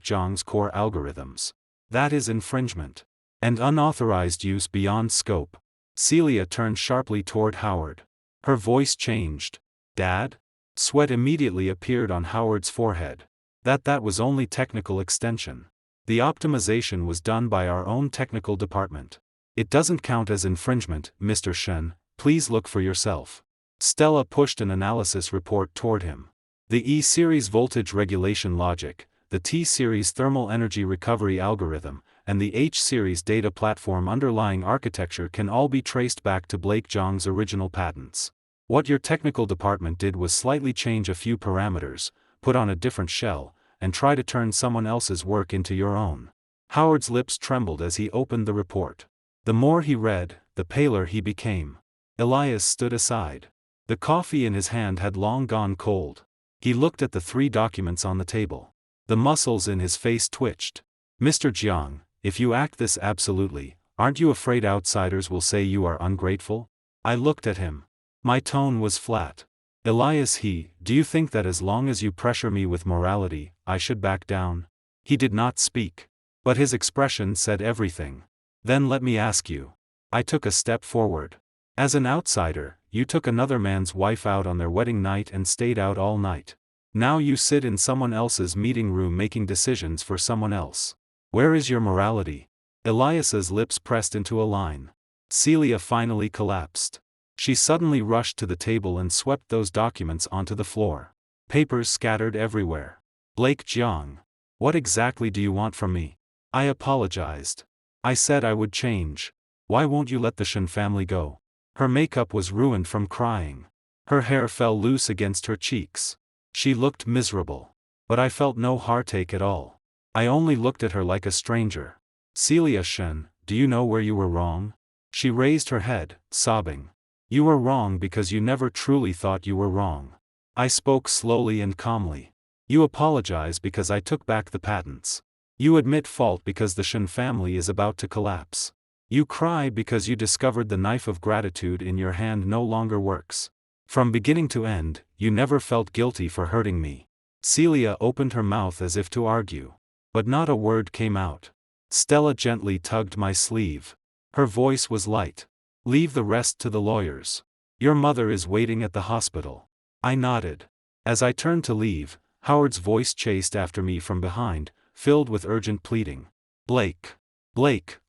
Jiang's core algorithms. That is infringement. And unauthorized use beyond scope. Celia turned sharply toward Howard. Her voice changed. Dad? Sweat immediately appeared on Howard's forehead. That was only technical extension. The optimization was done by our own technical department. It doesn't count as infringement, Mr. Shen, please look for yourself. Stella pushed an analysis report toward him. The E-Series voltage regulation logic, the T-Series thermal energy recovery algorithm, and the H-Series data platform underlying architecture can all be traced back to Blake Jiang's original patents. What your technical department did was slightly change a few parameters, put on a different shell, and try to turn someone else's work into your own. Howard's lips trembled as he opened the report. The more he read, the paler he became. Elias stood aside. The coffee in his hand had long gone cold. He looked at the 3 documents on the table. The muscles in his face twitched. Mr. Jiang, if you act this absolutely, aren't you afraid outsiders will say you are ungrateful? I looked at him. My tone was flat. Elias, do you think that as long as you pressure me with morality, I should back down? He did not speak. But his expression said everything. Then let me ask you. I took a step forward. As an outsider, you took another man's wife out on their wedding night and stayed out all night. Now you sit in someone else's meeting room making decisions for someone else. Where is your morality? Elias's lips pressed into a line. Celia finally collapsed. She suddenly rushed to the table and swept those documents onto the floor. Papers scattered everywhere. Blake Jiang. What exactly do you want from me? I apologized. I said I would change. Why won't you let the Shen family go? Her makeup was ruined from crying. Her hair fell loose against her cheeks. She looked miserable. But I felt no heartache at all. I only looked at her like a stranger. Celia Shen, do you know where you were wrong? She raised her head, sobbing. You were wrong because you never truly thought you were wrong. I spoke slowly and calmly. You apologize because I took back the patents. You admit fault because the Shen family is about to collapse. You cry because you discovered the knife of gratitude in your hand no longer works. From beginning to end, you never felt guilty for hurting me. Celia opened her mouth as if to argue. But not a word came out. Stella gently tugged my sleeve. Her voice was light. Leave the rest to the lawyers. Your mother is waiting at the hospital. I nodded. As I turned to leave, Howard's voice chased after me from behind, filled with urgent pleading. Blake,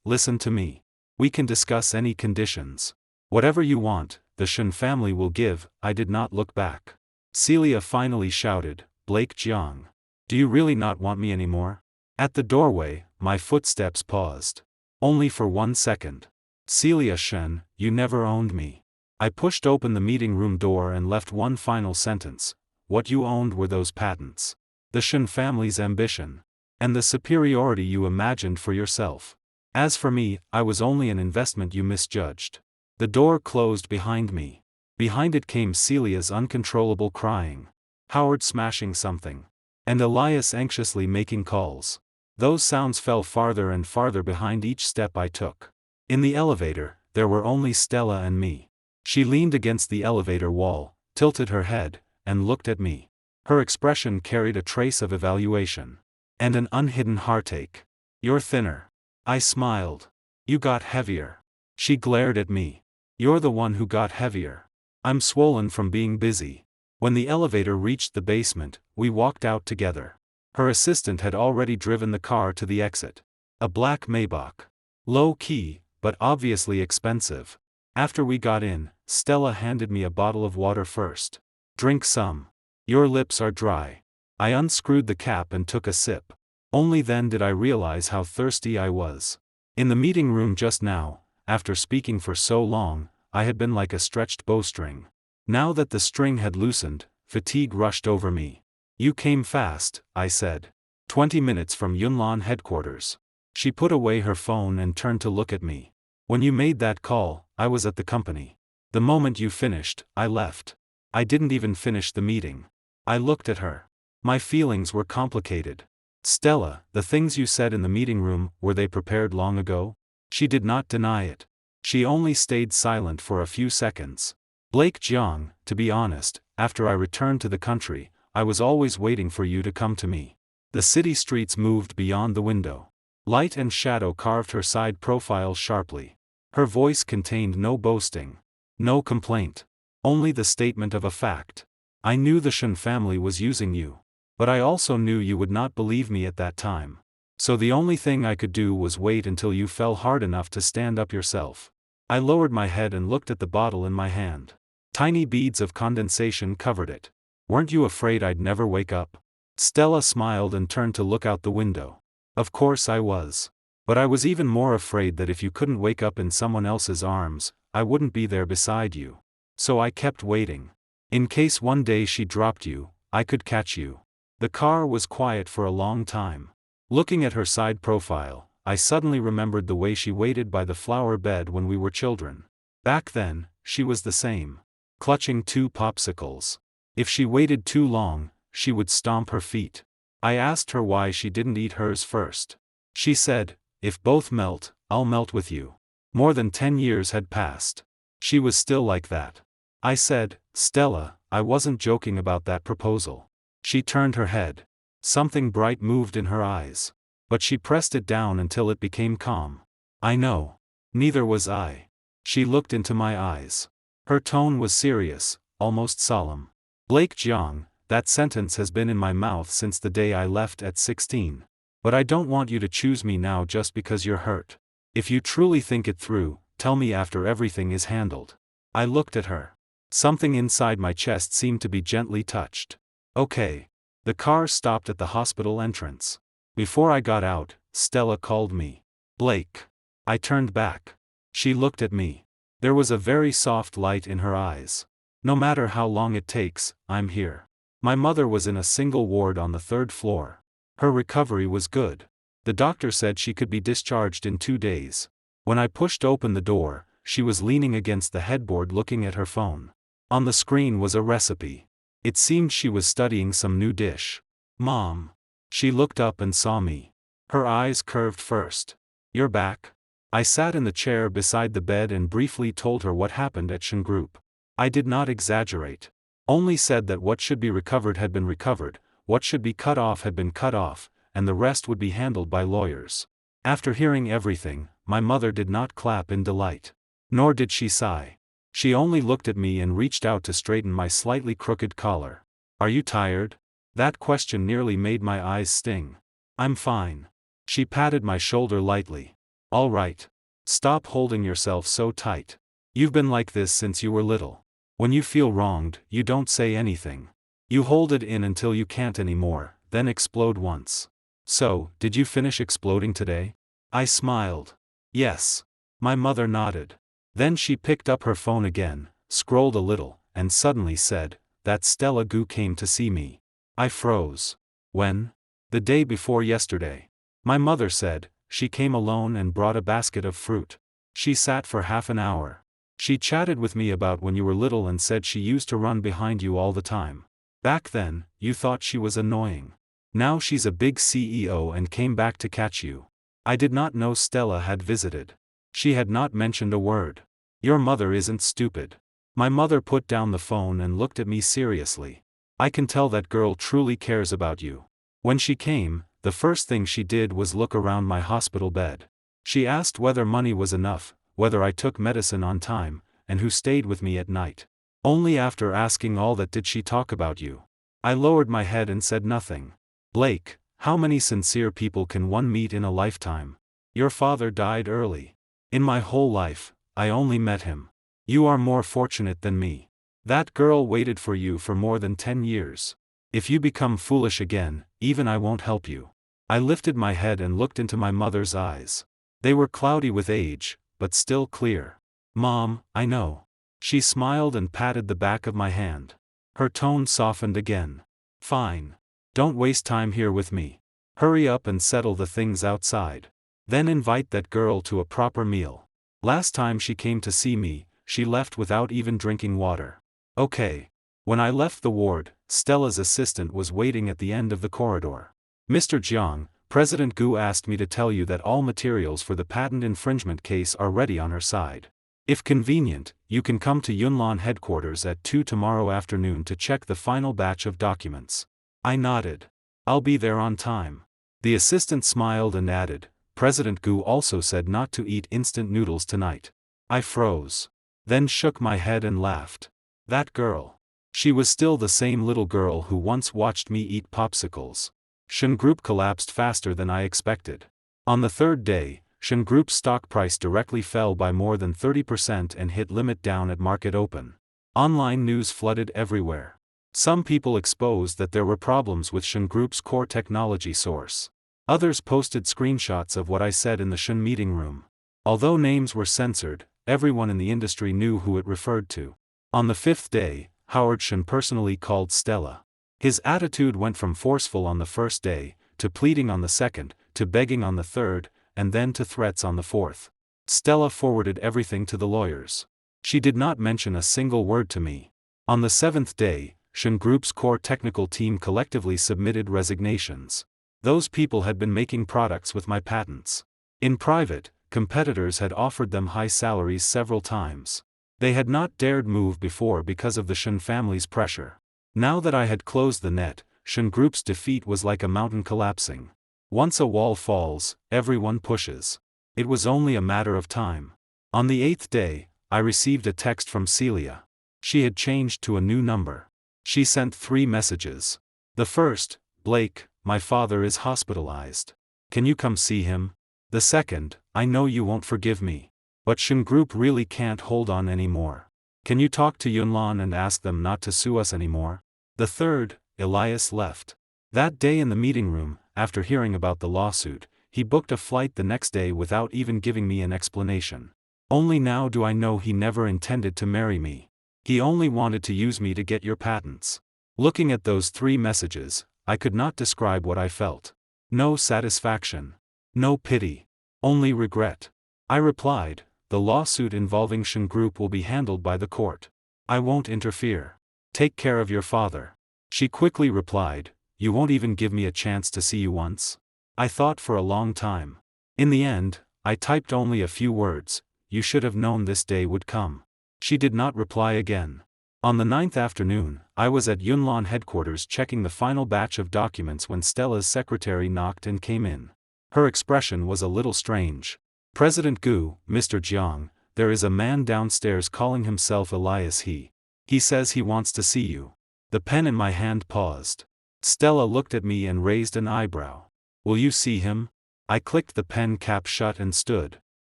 listen to me. We can discuss any conditions. Whatever you want, the Shen family will give. I did not look back. Celia finally shouted, Blake Jiang. Do you really not want me anymore? At the doorway, my footsteps paused. Only for 1 second. Celia Shen, you never owned me. I pushed open the meeting room door and left one final sentence. What you owned were those patents. The Shen family's ambition. And the superiority you imagined for yourself. As for me, I was only an investment you misjudged. The door closed behind me. Behind it came Celia's uncontrollable crying. Howard smashing something. And Elias anxiously making calls. Those sounds fell farther and farther behind each step I took. In the elevator, there were only Stella and me. She leaned against the elevator wall, tilted her head, and looked at me. Her expression carried a trace of evaluation. And an unhidden heartache. You're thinner. I smiled. You got heavier. She glared at me. You're the one who got heavier. I'm swollen from being busy. When the elevator reached the basement, we walked out together. Her assistant had already driven the car to the exit. A black Maybach. Low-key, but obviously expensive. After we got in, Stella handed me a bottle of water first. Drink some. Your lips are dry. I unscrewed the cap and took a sip. Only then did I realize how thirsty I was. In the meeting room just now, after speaking for so long, I had been like a stretched bowstring. Now that the string had loosened, fatigue rushed over me. You came fast, I said. 20 minutes from Yunlan headquarters. She put away her phone and turned to look at me. When you made that call, I was at the company. The moment you finished, I left. I didn't even finish the meeting. I looked at her. My feelings were complicated. Stella, the things you said in the meeting room, were they prepared long ago? She did not deny it. She only stayed silent for a few seconds. Blake Jiang, to be honest, after I returned to the country, I was always waiting for you to come to me. The city streets moved beyond the window. Light and shadow carved her side profile sharply. Her voice contained no boasting. No complaint. Only the statement of a fact. I knew the Shen family was using you. But I also knew you would not believe me at that time. So the only thing I could do was wait until you fell hard enough to stand up yourself. I lowered my head and looked at the bottle in my hand. Tiny beads of condensation covered it. Weren't you afraid I'd never wake up? Stella smiled and turned to look out the window. Of course I was. But I was even more afraid that if you couldn't wake up in someone else's arms, I wouldn't be there beside you. So I kept waiting. In case one day she dropped you, I could catch you. The car was quiet for a long time. Looking at her side profile, I suddenly remembered the way she waited by the flower bed when we were children. Back then, she was the same. Clutching 2 popsicles. If she waited too long, she would stomp her feet. I asked her why she didn't eat hers first. She said, if both melt, I'll melt with you. More than 10 years had passed. She was still like that. I said, Stella, I wasn't joking about that proposal. She turned her head. Something bright moved in her eyes. But she pressed it down until it became calm. I know. Neither was I. She looked into my eyes. Her tone was serious, almost solemn. Blake Jiang, that sentence has been in my mouth since the day I left at 16. But I don't want you to choose me now just because you're hurt. If you truly think it through, tell me after everything is handled. I looked at her. Something inside my chest seemed to be gently touched. Okay. The car stopped at the hospital entrance. Before I got out, Stella called me. Blake. I turned back. She looked at me. There was a very soft light in her eyes. No matter how long it takes, I'm here. My mother was in a single ward on the 3rd floor. Her recovery was good. The doctor said she could be discharged in 2 days. When I pushed open the door, she was leaning against the headboard looking at her phone. On the screen was a recipe. It seemed she was studying some new dish. Mom. She looked up and saw me. Her eyes curved first. You're back? I sat in the chair beside the bed and briefly told her what happened at Shen Group. I did not exaggerate. Only said that what should be recovered had been recovered, what should be cut off had been cut off, and the rest would be handled by lawyers. After hearing everything, my mother did not clap in delight. Nor did she sigh. She only looked at me and reached out to straighten my slightly crooked collar. Are you tired? That question nearly made my eyes sting. I'm fine. She patted my shoulder lightly. All right. Stop holding yourself so tight. You've been like this since you were little. When you feel wronged, you don't say anything. You hold it in until you can't anymore, then explode once. So, did you finish exploding today? I smiled. Yes. My mother nodded. Then she picked up her phone again, scrolled a little, and suddenly said, that Stella Gu came to see me. I froze. When? The day before yesterday. My mother said, she came alone and brought a basket of fruit. She sat for half an hour. She chatted with me about when you were little and said she used to run behind you all the time. Back then, you thought she was annoying. Now she's a big CEO and came back to catch you. I did not know Stella had visited. She had not mentioned a word. Your mother isn't stupid. My mother put down the phone and looked at me seriously. I can tell that girl truly cares about you. When she came, the first thing she did was look around my hospital bed. She asked whether money was enough, whether I took medicine on time, and who stayed with me at night. Only after asking all that did she talk about you. I lowered my head and said nothing. Blake, how many sincere people can one meet in a lifetime? Your father died early. In my whole life, I only met him. You are more fortunate than me. That girl waited for you for more than 10 years. If you become foolish again, even I won't help you. I lifted my head and looked into my mother's eyes. They were cloudy with age, but still clear. "Mom, I know." She smiled and patted the back of my hand. Her tone softened again. "Fine. Don't waste time here with me. Hurry up and settle the things outside. Then invite that girl to a proper meal. Last time she came to see me, she left without even drinking water." Okay. When I left the ward, Stella's assistant was waiting at the end of the corridor. "Mr. Jiang, President Gu asked me to tell you that all materials for the patent infringement case are ready on her side. If convenient, you can come to Yunlan headquarters at 2 tomorrow afternoon to check the final batch of documents." I nodded. "I'll be there on time." The assistant smiled and added, "President Gu also said not to eat instant noodles tonight." I froze. Then shook my head and laughed. That girl. She was still the same little girl who once watched me eat popsicles. Shen Group collapsed faster than I expected. On the third day, Shen Group's stock price directly fell by more than 30% and hit limit down at market open. Online news flooded everywhere. Some people exposed that there were problems with Shen Group's core technology source. Others posted screenshots of what I said in the Shen meeting room. Although names were censored, everyone in the industry knew who it referred to. On the fifth day, Howard Shen personally called Stella. His attitude went from forceful on the first day, to pleading on the second, to begging on the third, and then to threats on the fourth. Stella forwarded everything to the lawyers. She did not mention a single word to me. On the seventh day, Shen Group's core technical team collectively submitted resignations. Those people had been making products with my patents. In private, competitors had offered them high salaries several times. They had not dared move before because of the Shen family's pressure. Now that I had closed the net, Shen Group's defeat was like a mountain collapsing. Once a wall falls, everyone pushes. It was only a matter of time. On the eighth day, I received a text from Celia. She had changed to a new number. She sent 3 messages. The first, "Blake, my father is hospitalized. Can you come see him?" The second, "I know you won't forgive me. But Shen Group really can't hold on anymore. Can you talk to Yunlan and ask them not to sue us anymore?" The third, "Elias left. That day in the meeting room, after hearing about the lawsuit, he booked a flight the next day without even giving me an explanation. Only now do I know he never intended to marry me. He only wanted to use me to get your patents." Looking at those 3 messages, I could not describe what I felt. No satisfaction. No pity. Only regret. I replied, "The lawsuit involving Shen Group will be handled by the court. I won't interfere. Take care of your father." She quickly replied, "You won't even give me a chance to see you once?" I thought for a long time. In the end, I typed only a few words, "You should have known this day would come." She did not reply again. On the 9th afternoon, I was at Yunlan headquarters checking the final batch of documents when Stella's secretary knocked and came in. Her expression was a little strange. "President Gu, Mr. Jiang, there is a man downstairs calling himself Elias He. He says he wants to see you." The pen in my hand paused. Stella looked at me and raised an eyebrow. "Will you see him?" I clicked the pen cap shut and stood.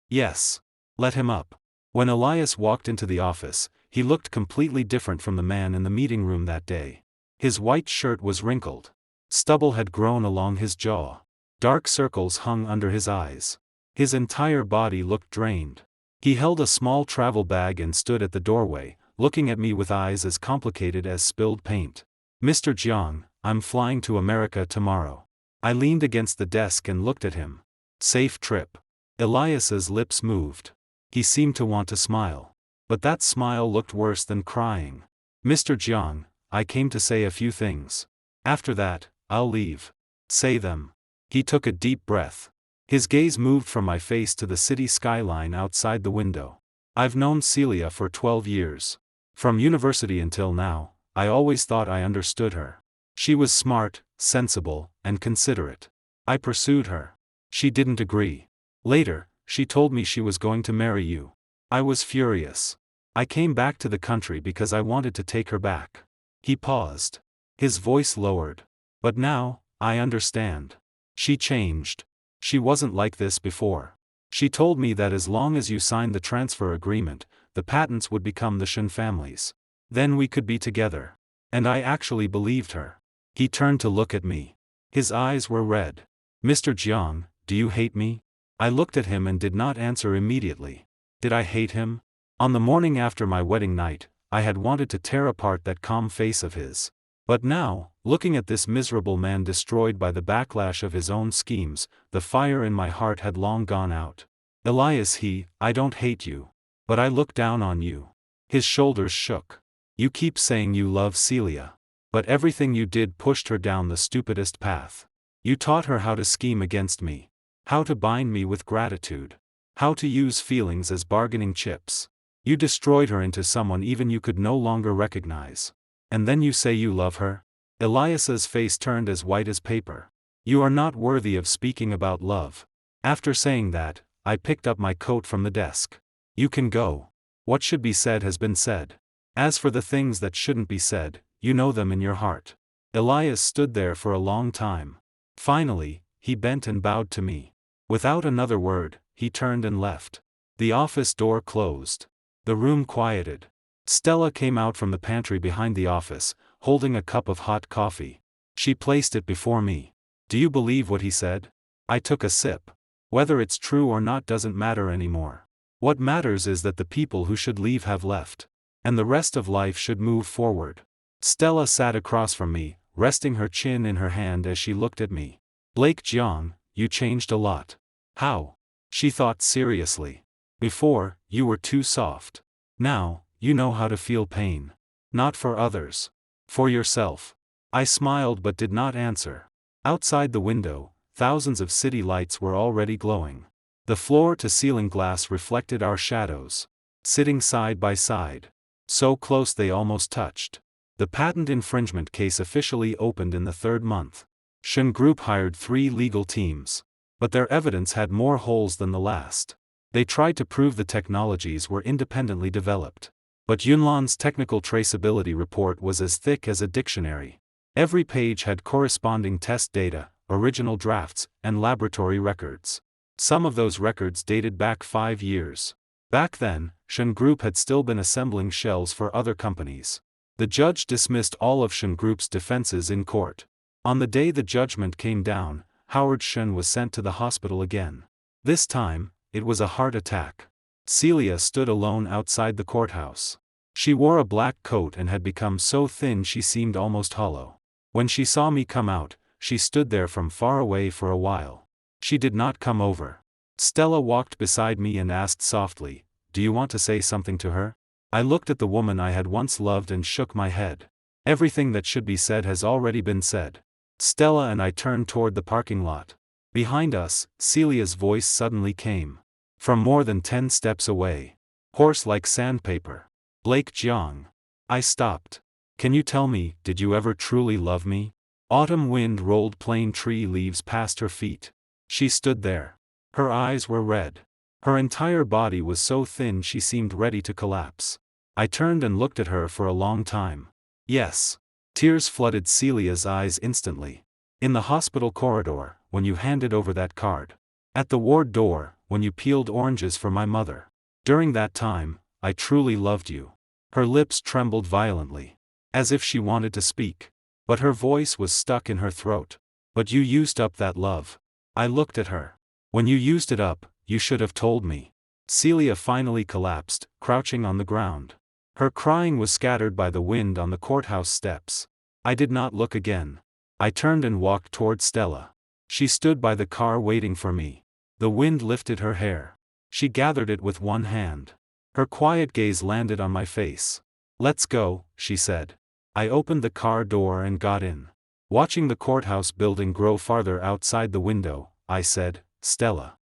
"Yes. Let him up." When Elias walked into the office, he looked completely different from the man in the meeting room that day. His white shirt was wrinkled. Stubble had grown along his jaw. Dark circles hung under his eyes. His entire body looked drained. He held a small travel bag and stood at the doorway, looking at me with eyes as complicated as spilled paint. "Mr. Jiang, I'm flying to America tomorrow." I leaned against the desk and looked at him. "Safe trip." Elias's lips moved. He seemed to want to smile. But that smile looked worse than crying. "Mr. Jiang, I came to say a few things. After that, I'll leave." "Say them." He took a deep breath. His gaze moved from my face to the city skyline outside the window. "I've known Celia for 12 years. From university until now, I always thought I understood her. She was smart, sensible, and considerate. I pursued her. She didn't agree. Later, she told me she was going to marry you. I was furious. I came back to the country because I wanted to take her back." He paused. His voice lowered. "But now, I understand. She changed. She wasn't like this before. She told me that as long as you signed the transfer agreement, the patents would become the Shen family's. Then we could be together. And I actually believed her." He turned to look at me. His eyes were red. Mr. Jiang, do you hate me? I looked at him and did not answer immediately. Did I hate him? On the morning after my wedding night, I had wanted to tear apart that calm face of his. But now, looking at this miserable man destroyed by the backlash of his own schemes, the fire in my heart had long gone out. Elias, I don't hate you. But I look down on you. His shoulders shook. You keep saying you love Celia. But everything you did pushed her down the stupidest path. You taught her how to scheme against me. How to bind me with gratitude. How to use feelings as bargaining chips. You destroyed her into someone even you could no longer recognize. And then you say you love her? Elias's face turned as white as paper. You are not worthy of speaking about love. After saying that, I picked up my coat from the desk. You can go. What should be said has been said. As for the things that shouldn't be said, you know them in your heart. Elias stood there for a long time. Finally, he bent and bowed to me. Without another word, he turned and left. The office door closed. The room quieted. Stella came out from the pantry behind the office, holding a cup of hot coffee. She placed it before me. Do you believe what he said? I took a sip. Whether it's true or not doesn't matter anymore. What matters is that the people who should leave have left. And the rest of life should move forward. Stella sat across from me, resting her chin in her hand as she looked at me. Blake Jiang, you changed a lot. How? She thought seriously. Before, you were too soft. Now, you know how to feel pain. Not for others. For yourself. I smiled but did not answer. Outside the window, thousands of city lights were already glowing. The floor-to-ceiling glass reflected our shadows. Sitting side by side. So close they almost touched. The patent infringement case officially opened in the third month. Shen Group hired 3 legal teams. But their evidence had more holes than the last. They tried to prove the technologies were independently developed. But Yunlan's technical traceability report was as thick as a dictionary. Every page had corresponding test data, original drafts, and laboratory records. Some of those records dated back 5 years. Back then, Shen Group had still been assembling shells for other companies. The judge dismissed all of Shen Group's defenses in court. On the day the judgment came down, Howard Shen was sent to the hospital again. This time, it was a heart attack. Celia stood alone outside the courthouse. She wore a black coat and had become so thin she seemed almost hollow. When she saw me come out, she stood there from far away for a while. She did not come over. Stella walked beside me and asked softly, "Do you want to say something to her?" I looked at the woman I had once loved and shook my head. Everything that should be said has already been said. Stella and I turned toward the parking lot. Behind us, Celia's voice suddenly came. From more than 10 steps away. Hoarse like sandpaper. Blake Jiang. I stopped. Can you tell me, did you ever truly love me? Autumn wind rolled plane tree leaves past her feet. She stood there. Her eyes were red. Her entire body was so thin she seemed ready to collapse. I turned and looked at her for a long time. Yes. Tears flooded Celia's eyes instantly. In the hospital corridor, when you handed over that card. At the ward door, when you peeled oranges for my mother. During that time, I truly loved you. Her lips trembled violently. As if she wanted to speak. But her voice was stuck in her throat. But you used up that love. I looked at her. When you used it up, you should have told me. Celia finally collapsed, crouching on the ground. Her crying was scattered by the wind on the courthouse steps. I did not look again. I turned and walked toward Stella. She stood by the car waiting for me. The wind lifted her hair. She gathered it with one hand. Her quiet gaze landed on my face. "Let's go," she said. I opened the car door and got in. Watching the courthouse building grow farther outside the window, I said, "Stella.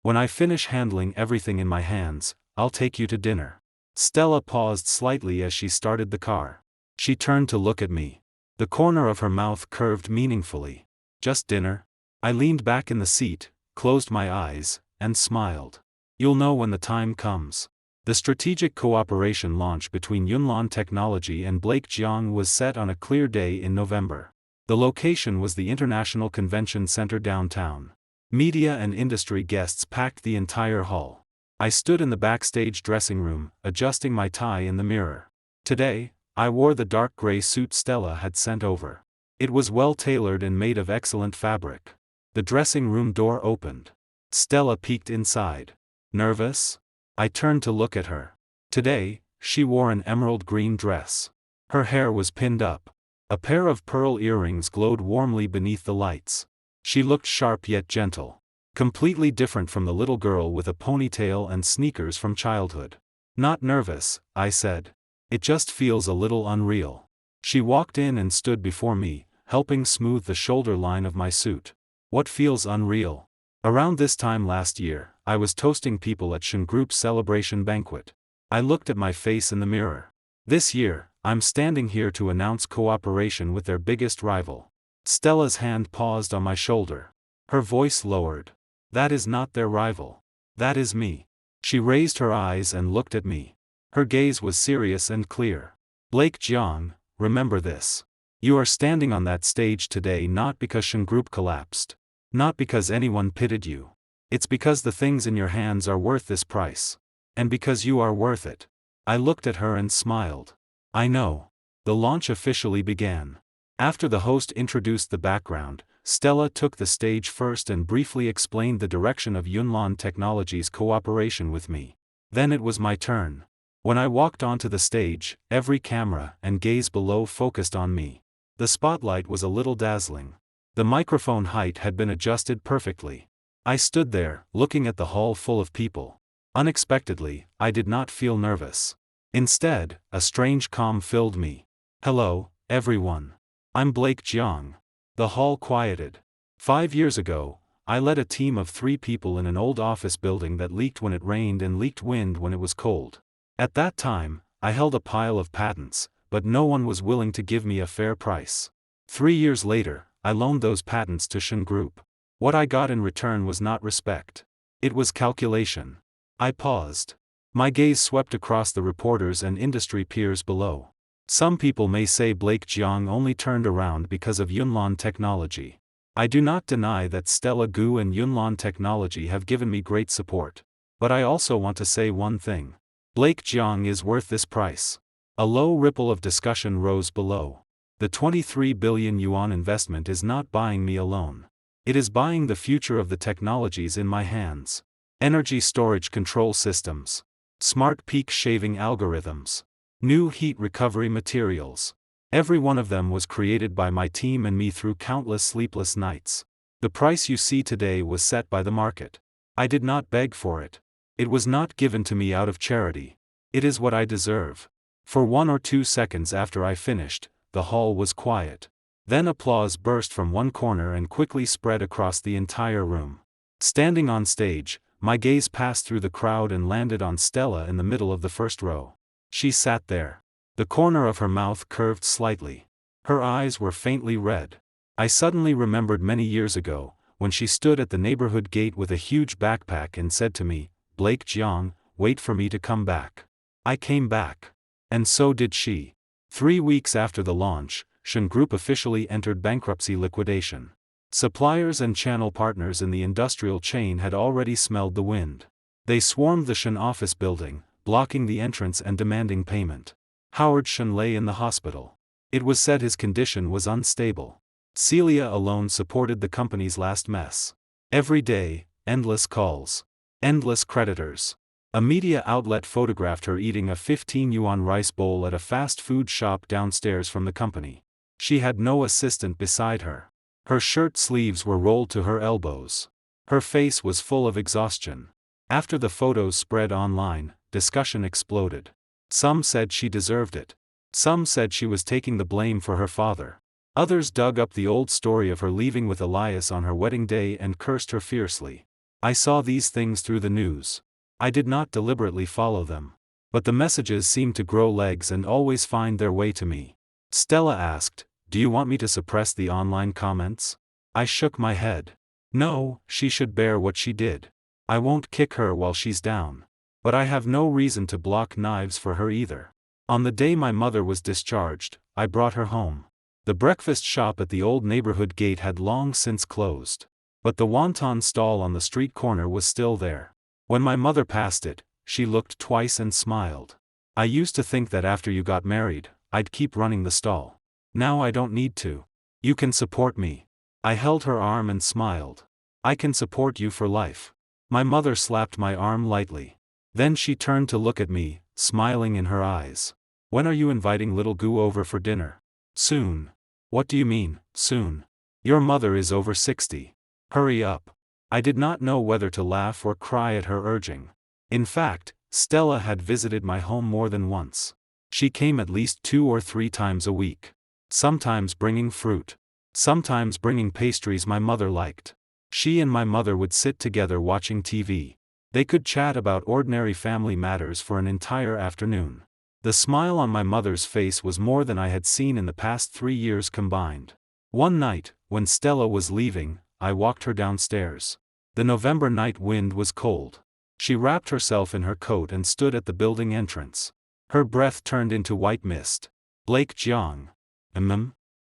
When I finish handling everything in my hands, I'll take you to dinner." Stella paused slightly as she started the car. She turned to look at me. The corner of her mouth curved meaningfully. "Just dinner?" I leaned back in the seat, closed my eyes, and smiled. "You'll know when the time comes." The strategic cooperation launch between Yunlan Technology and Blake Jiang was set on a clear day in November. The location was the International Convention Center downtown. Media and industry guests packed the entire hall. I stood in the backstage dressing room, adjusting my tie in the mirror. Today, I wore the dark gray suit Stella had sent over. It was well tailored and made of excellent fabric. The dressing room door opened. Stella peeked inside. Nervous? I turned to look at her. Today, she wore an emerald green dress. Her hair was pinned up. A pair of pearl earrings glowed warmly beneath the lights. She looked sharp yet gentle. Completely different from the little girl with a ponytail and sneakers from childhood. Not nervous, I said. It just feels a little unreal. She walked in and stood before me, helping smooth the shoulder line of my suit. What feels unreal? Around this time last year, I was toasting people at Shen Group's celebration banquet. I looked at my face in the mirror. This year, I'm standing here to announce cooperation with their biggest rival. Stella's hand paused on my shoulder. Her voice lowered. That is not their rival. That is me. She raised her eyes and looked at me. Her gaze was serious and clear. Blake Jiang, remember this. You are standing on that stage today not because Shen Group collapsed. Not because anyone pitted you. It's because the things in your hands are worth this price. And because you are worth it. I looked at her and smiled. I know. The launch officially began. After the host introduced the background, Stella took the stage first and briefly explained the direction of Yunlan Technologies' cooperation with me. Then it was my turn. When I walked onto the stage, every camera and gaze below focused on me. The spotlight was a little dazzling. The microphone height had been adjusted perfectly. I stood there, looking at the hall full of people. Unexpectedly, I did not feel nervous. Instead, a strange calm filled me. Hello, everyone. I'm Blake Jiang. The hall quieted. 5 years ago, I led a team of 3 people in an old office building that leaked when it rained and leaked wind when it was cold. At that time, I held a pile of patents, but no one was willing to give me a fair price. 3 years later, I loaned those patents to Shen Group. What I got in return was not respect. It was calculation. I paused. My gaze swept across the reporters and industry peers below. Some people may say Blake Jiang only turned around because of Yunlan Technology. I do not deny that Stella Gu and Yunlan Technology have given me great support. But I also want to say one thing. Blake Jiang is worth this price. A low ripple of discussion rose below. The 23 billion yuan investment is not buying me alone. It is buying the future of the technologies in my hands. Energy storage control systems. Smart peak shaving algorithms. New heat recovery materials. Every one of them was created by my team and me through countless sleepless nights. The price you see today was set by the market. I did not beg for it. It was not given to me out of charity. It is what I deserve. For 1 or 2 seconds after I finished, the hall was quiet. Then applause burst from one corner and quickly spread across the entire room. Standing on stage, my gaze passed through the crowd and landed on Stella in the middle of the first row. She sat there. The corner of her mouth curved slightly. Her eyes were faintly red. I suddenly remembered many years ago, when she stood at the neighborhood gate with a huge backpack and said to me, Blake Jiang, wait for me to come back. I came back. And so did she. 3 weeks after the launch, Shen Group officially entered bankruptcy liquidation. Suppliers and channel partners in the industrial chain had already smelled the wind. They swarmed the Shen office building, blocking the entrance and demanding payment. Howard Shen lay in the hospital. It was said his condition was unstable. Celia alone supported the company's last mess. Every day, endless calls. Endless creditors. A media outlet photographed her eating a 15 yuan rice bowl at a fast food shop downstairs from the company. She had no assistant beside her. Her shirt sleeves were rolled to her elbows. Her face was full of exhaustion. After the photos spread online, discussion exploded. Some said she deserved it. Some said she was taking the blame for her father. Others dug up the old story of her leaving with Elias on her wedding day and cursed her fiercely. I saw these things through the news. I did not deliberately follow them. But the messages seemed to grow legs and always find their way to me. Stella asked, do you want me to suppress the online comments? I shook my head. No, she should bear what she did. I won't kick her while she's down. But I have no reason to block knives for her either. On the day my mother was discharged, I brought her home. The breakfast shop at the old neighborhood gate had long since closed. But the wonton stall on the street corner was still there. When my mother passed it, she looked twice and smiled. I used to think that after you got married, I'd keep running the stall. Now I don't need to. You can support me. I held her arm and smiled. I can support you for life. My mother slapped my arm lightly. Then she turned to look at me, smiling in her eyes. When are you inviting little Goo over for dinner? Soon. What do you mean, soon? Your mother is over 60. Hurry up. I did not know whether to laugh or cry at her urging. In fact, Stella had visited my home more than once. She came at least 2 or 3 times a week. Sometimes bringing fruit. Sometimes bringing pastries my mother liked. She and my mother would sit together watching TV. They could chat about ordinary family matters for an entire afternoon. The smile on my mother's face was more than I had seen in the past 3 years combined. One night, when Stella was leaving, I walked her downstairs. The November night wind was cold. She wrapped herself in her coat and stood at the building entrance. Her breath turned into white mist. Blake Jiang.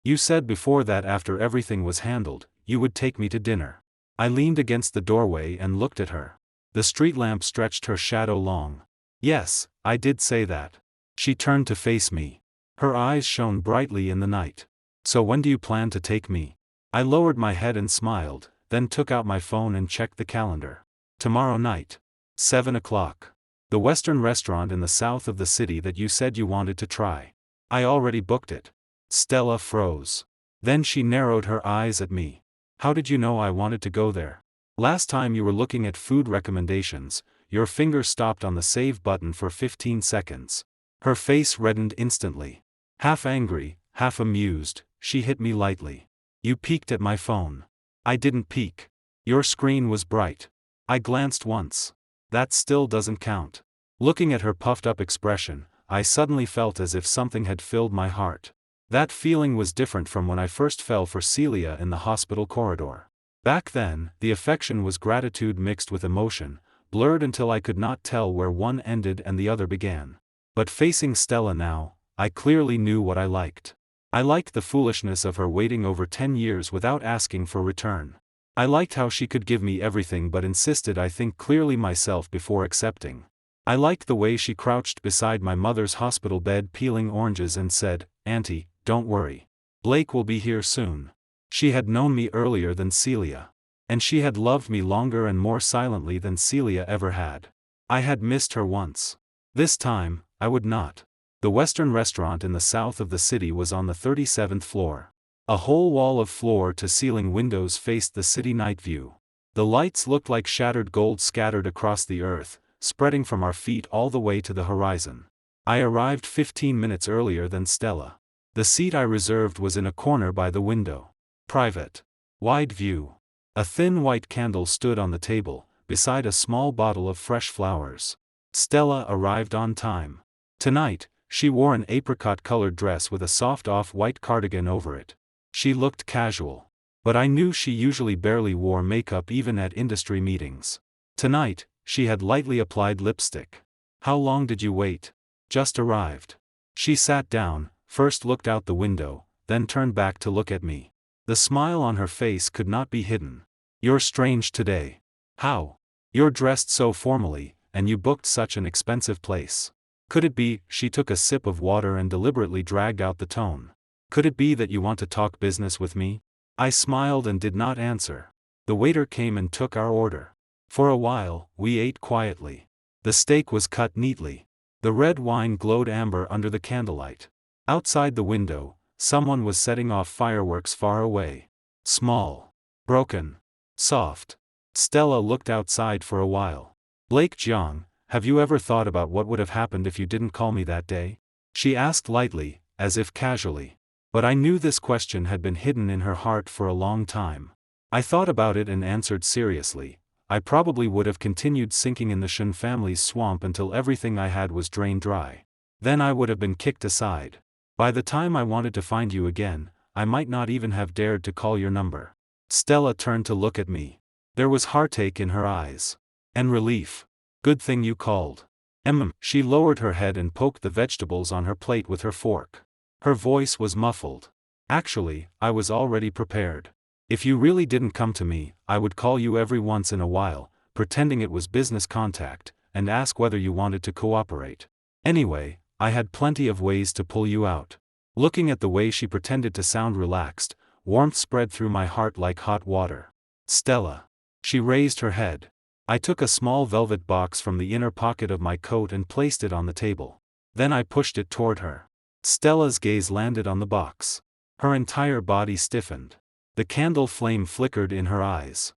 You said before that after everything was handled, you would take me to dinner. I leaned against the doorway and looked at her. The street lamp stretched her shadow long. Yes, I did say that. She turned to face me. Her eyes shone brightly in the night. So when do you plan to take me? I lowered my head and smiled, then took out my phone and checked the calendar. Tomorrow night. 7 o'clock. The Western restaurant in the south of the city that you said you wanted to try. I already booked it. Stella froze. Then she narrowed her eyes at me. How did you know I wanted to go there? Last time you were looking at food recommendations, your finger stopped on the save button for 15 seconds. Her face reddened instantly. Half angry, half amused, she hit me lightly. You peeked at my phone. I didn't peek. Your screen was bright. I glanced once. That still doesn't count. Looking at her puffed-up expression, I suddenly felt as if something had filled my heart. That feeling was different from when I first fell for Celia in the hospital corridor. Back then, the affection was gratitude mixed with emotion, blurred until I could not tell where one ended and the other began. But facing Stella now, I clearly knew what I liked. I liked the foolishness of her waiting over 10 years without asking for return. I liked how she could give me everything but insisted I think clearly myself before accepting. I liked the way she crouched beside my mother's hospital bed peeling oranges and said, "Auntie, don't worry. Blake will be here soon." She had known me earlier than Celia. And she had loved me longer and more silently than Celia ever had. I had missed her once. This time, I would not. The Western restaurant in the south of the city was on the 37th floor. A whole wall of floor-to-ceiling windows faced the city night view. The lights looked like shattered gold scattered across the earth, spreading from our feet all the way to the horizon. I arrived 15 minutes earlier than Stella. The seat I reserved was in a corner by the window. Private. Wide view. A thin white candle stood on the table, beside a small bottle of fresh flowers. Stella arrived on time. Tonight, she wore an apricot-colored dress with a soft off-white cardigan over it. She looked casual. But I knew she usually barely wore makeup even at industry meetings. Tonight, she had lightly applied lipstick. How long did you wait? Just arrived. She sat down, first looked out the window, then turned back to look at me. The smile on her face could not be hidden. You're strange today. How? You're dressed so formally, and you booked such an expensive place. Could it be? She took a sip of water and deliberately dragged out the tone. Could it be that you want to talk business with me? I smiled and did not answer. The waiter came and took our order. For a while, we ate quietly. The steak was cut neatly. The red wine glowed amber under the candlelight. Outside the window, someone was setting off fireworks far away. Small. Broken. Soft. Stella looked outside for a while. Blake Jiang, have you ever thought about what would have happened if you didn't call me that day? She asked lightly, as if casually. But I knew this question had been hidden in her heart for a long time. I thought about it and answered seriously. I probably would have continued sinking in the Shen family's swamp until everything I had was drained dry. Then I would have been kicked aside. By the time I wanted to find you again, I might not even have dared to call your number. Stella turned to look at me. There was heartache in her eyes. And relief. Good thing you called. She lowered her head and poked the vegetables on her plate with her fork. Her voice was muffled. Actually, I was already prepared. If you really didn't come to me, I would call you every once in a while, pretending it was business contact, and ask whether you wanted to cooperate. Anyway, I had plenty of ways to pull you out. Looking at the way she pretended to sound relaxed, Warmth spread through my heart like hot water. Stella. She raised her head. I took a small velvet box from the inner pocket of my coat and placed it on the table. Then I pushed it toward her. Stella's gaze landed on the box. Her entire body stiffened. The candle flame flickered in her eyes.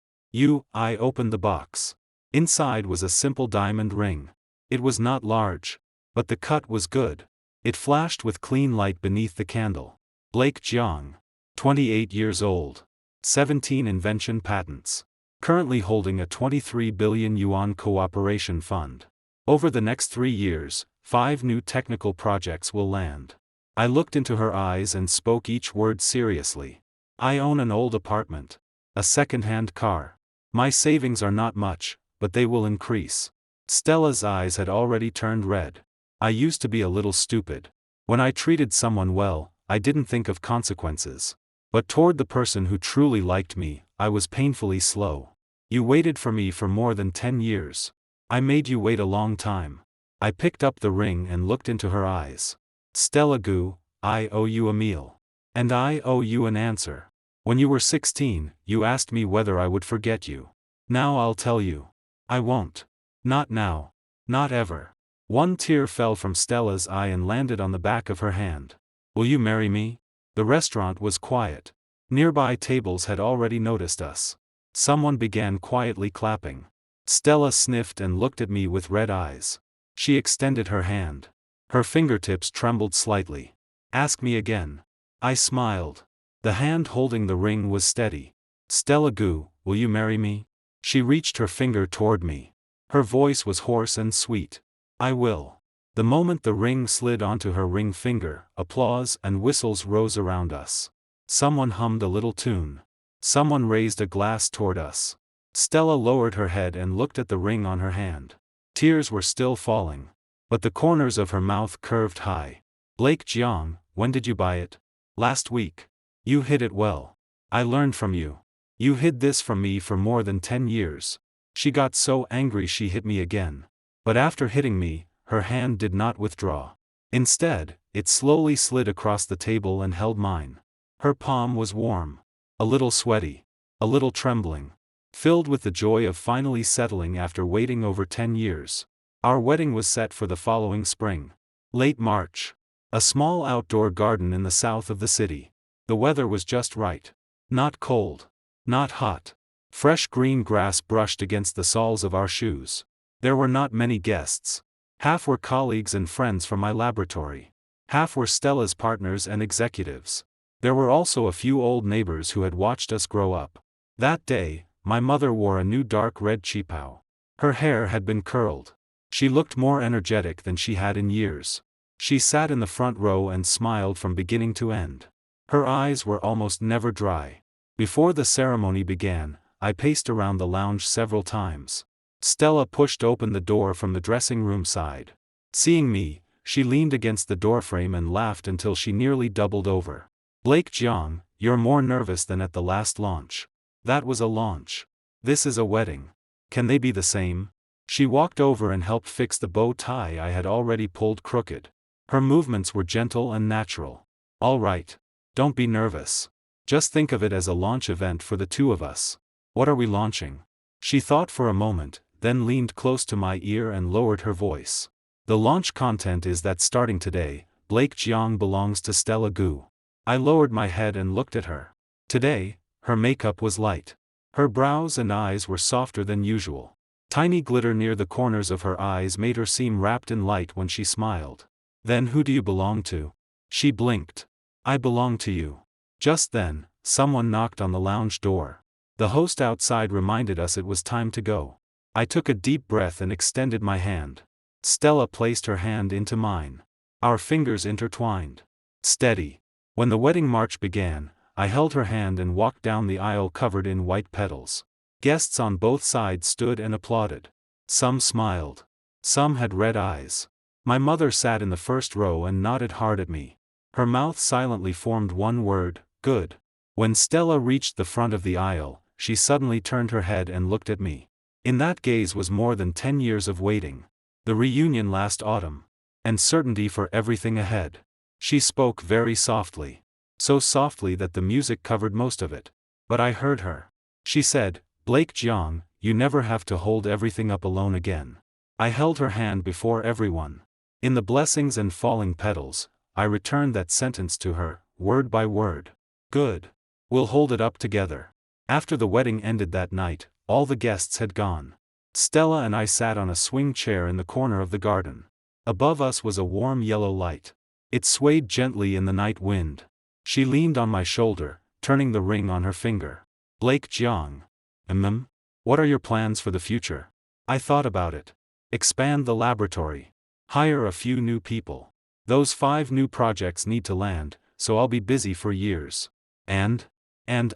I opened the box. Inside was a simple diamond ring. It was not large, but the cut was good. It flashed with clean light beneath the candle. Blake Jiang. 28 years old. 17 invention patents. Currently holding a 23 billion yuan cooperation fund. Over the next 3 years, 5 new technical projects will land. I looked into her eyes and spoke each word seriously. I own an old apartment. A second-hand car. My savings are not much, but they will increase. Stella's eyes had already turned red. I used to be a little stupid. When I treated someone well, I didn't think of consequences. But toward the person who truly liked me, I was painfully slow. You waited for me for more than 10 years. I made you wait a long time. I picked up the ring and looked into her eyes. Stella Gu, I owe you a meal. And I owe you an answer. When you were 16, you asked me whether I would forget you. Now I'll tell you. I won't. Not now. Not ever. One tear fell from Stella's eye and landed on the back of her hand. Will you marry me? The restaurant was quiet. Nearby tables had already noticed us. Someone began quietly clapping. Stella sniffed and looked at me with red eyes. She extended her hand. Her fingertips trembled slightly. Ask me again. I smiled. The hand holding the ring was steady. Stella Gu, will you marry me? She reached her finger toward me. Her voice was hoarse and sweet. I will. The moment the ring slid onto her ring finger, applause and whistles rose around us. Someone hummed a little tune. Someone raised a glass toward us. Stella lowered her head and looked at the ring on her hand. Tears were still falling. But the corners of her mouth curved high. Blake Jiang, when did you buy it? Last week. You hid it well. I learned from you. You hid this from me for more than 10 years. She got so angry she hit me again. But after hitting me, her hand did not withdraw. Instead, it slowly slid across the table and held mine. Her palm was warm. A little sweaty. A little trembling. Filled with the joy of finally settling after waiting over 10 years. Our wedding was set for the following spring. Late March. A small outdoor garden in the south of the city. The weather was just right. Not cold. Not hot. Fresh green grass brushed against the soles of our shoes. There were not many guests. Half were colleagues and friends from my laboratory. Half were Stella's partners and executives. There were also a few old neighbors who had watched us grow up. That day, my mother wore a new dark red qipao. Her hair had been curled. She looked more energetic than she had in years. She sat in the front row and smiled from beginning to end. Her eyes were almost never dry. Before the ceremony began, I paced around the lounge several times. Stella pushed open the door from the dressing room side. Seeing me, she leaned against the doorframe and laughed until she nearly doubled over. Blake Jiang, you're more nervous than at the last launch. That was a launch. This is a wedding. Can they be the same? She walked over and helped fix the bow tie I had already pulled crooked. Her movements were gentle and natural. All right. Don't be nervous. Just think of it as a launch event for the two of us. What are we launching? She thought for a moment, then leaned close to my ear and lowered her voice. The launch content is that starting today, Blake Jiang belongs to Stella Gu. I lowered my head and looked at her. Today, her makeup was light. Her brows and eyes were softer than usual. Tiny glitter near the corners of her eyes made her seem wrapped in light when she smiled. Then who do you belong to? She blinked. I belong to you. Just then, someone knocked on the lounge door. The host outside reminded us it was time to go. I took a deep breath and extended my hand. Stella placed her hand into mine. Our fingers intertwined. Steady. When the wedding march began, I held her hand and walked down the aisle covered in white petals. Guests on both sides stood and applauded. Some smiled. Some had red eyes. My mother sat in the first row and nodded hard at me. Her mouth silently formed one word, good. When Stella reached the front of the aisle, she suddenly turned her head and looked at me. In that gaze was more than 10 years of waiting. The reunion last autumn. And certainty for everything ahead. She spoke very softly. so softly that the music covered most of it. But I heard her. She said, "Blake Jiang, you never have to hold everything up alone again." I held her hand before everyone. In the blessings and falling petals, I returned that sentence to her, word by word. "Good. We'll hold it up together." After the wedding ended that night, all the guests had gone. Stella and I sat on a swing chair in the corner of the garden. Above us was a warm yellow light. It swayed gently in the night wind. She leaned on my shoulder, turning the ring on her finger. "Blake Jiang. What are your plans for the future?" I thought about it. Expand the laboratory. Hire a few new people. Those 5 new projects need to land, so I'll be busy for years. And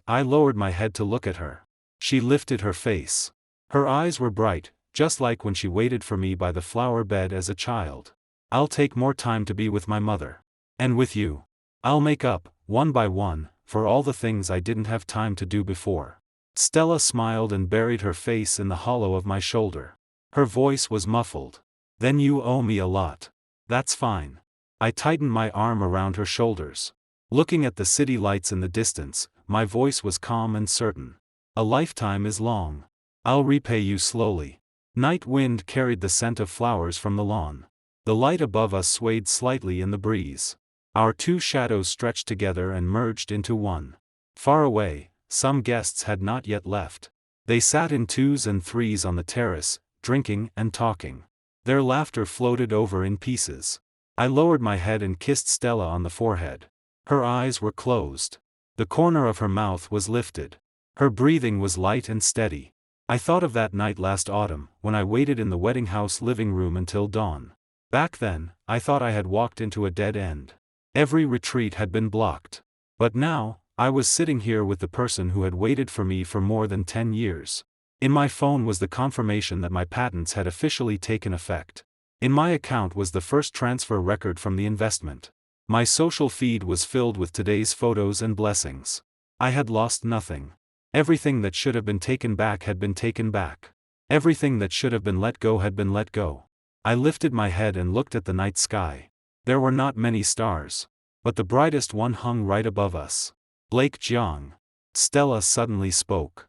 I lowered my head to look at her. She lifted her face. Her eyes were bright, just like when she waited for me by the flower bed as a child. "I'll take more time to be with my mother. And with you. I'll make up, one by one, for all the things I didn't have time to do before." Stella smiled and buried her face in the hollow of my shoulder. Her voice was muffled. "Then you owe me a lot." "That's fine." I tightened my arm around her shoulders. Looking at the city lights in the distance, my voice was calm and certain. "A lifetime is long. I'll repay you slowly." Night wind carried the scent of flowers from the lawn. The light above us swayed slightly in the breeze. Our 2 shadows stretched together and merged into one. Far away, some guests had not yet left. They sat in 2s and 3s on the terrace, drinking and talking. Their laughter floated over in pieces. I lowered my head and kissed Stella on the forehead. Her eyes were closed. The corner of her mouth was lifted. Her breathing was light and steady. I thought of that night last autumn, when I waited in the wedding house living room until dawn. Back then, I thought I had walked into a dead end. Every retreat had been blocked. But now, I was sitting here with the person who had waited for me for more than 10 years. In my phone was the confirmation that my patents had officially taken effect. In my account was the first transfer record from the investment. My social feed was filled with today's photos and blessings. I had lost nothing. Everything that should have been taken back had been taken back. Everything that should have been let go had been let go. I lifted my head and looked at the night sky. There were not many stars. But the brightest one hung right above us. "Blake Jiang." Stella suddenly spoke.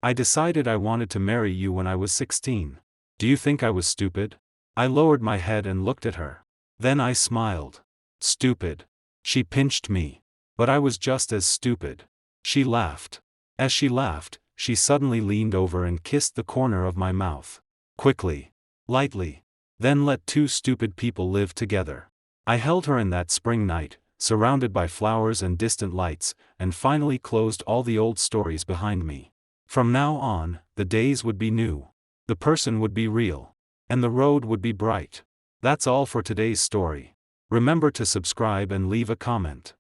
I decided I wanted to marry you when I was 16. Do you think I was stupid?" I lowered my head and looked at her. Then I smiled. "Stupid." She pinched me. "But I was just as stupid." She laughed. As she laughed, she suddenly leaned over and kissed the corner of my mouth. Quickly. Lightly. "Then let 2 stupid people live together." I held her in that spring night, surrounded by flowers and distant lights, and finally closed all the old stories behind me. From now on, the days would be new. The person would be real. And the road would be bright. That's all for today's story. Remember to subscribe and leave a comment.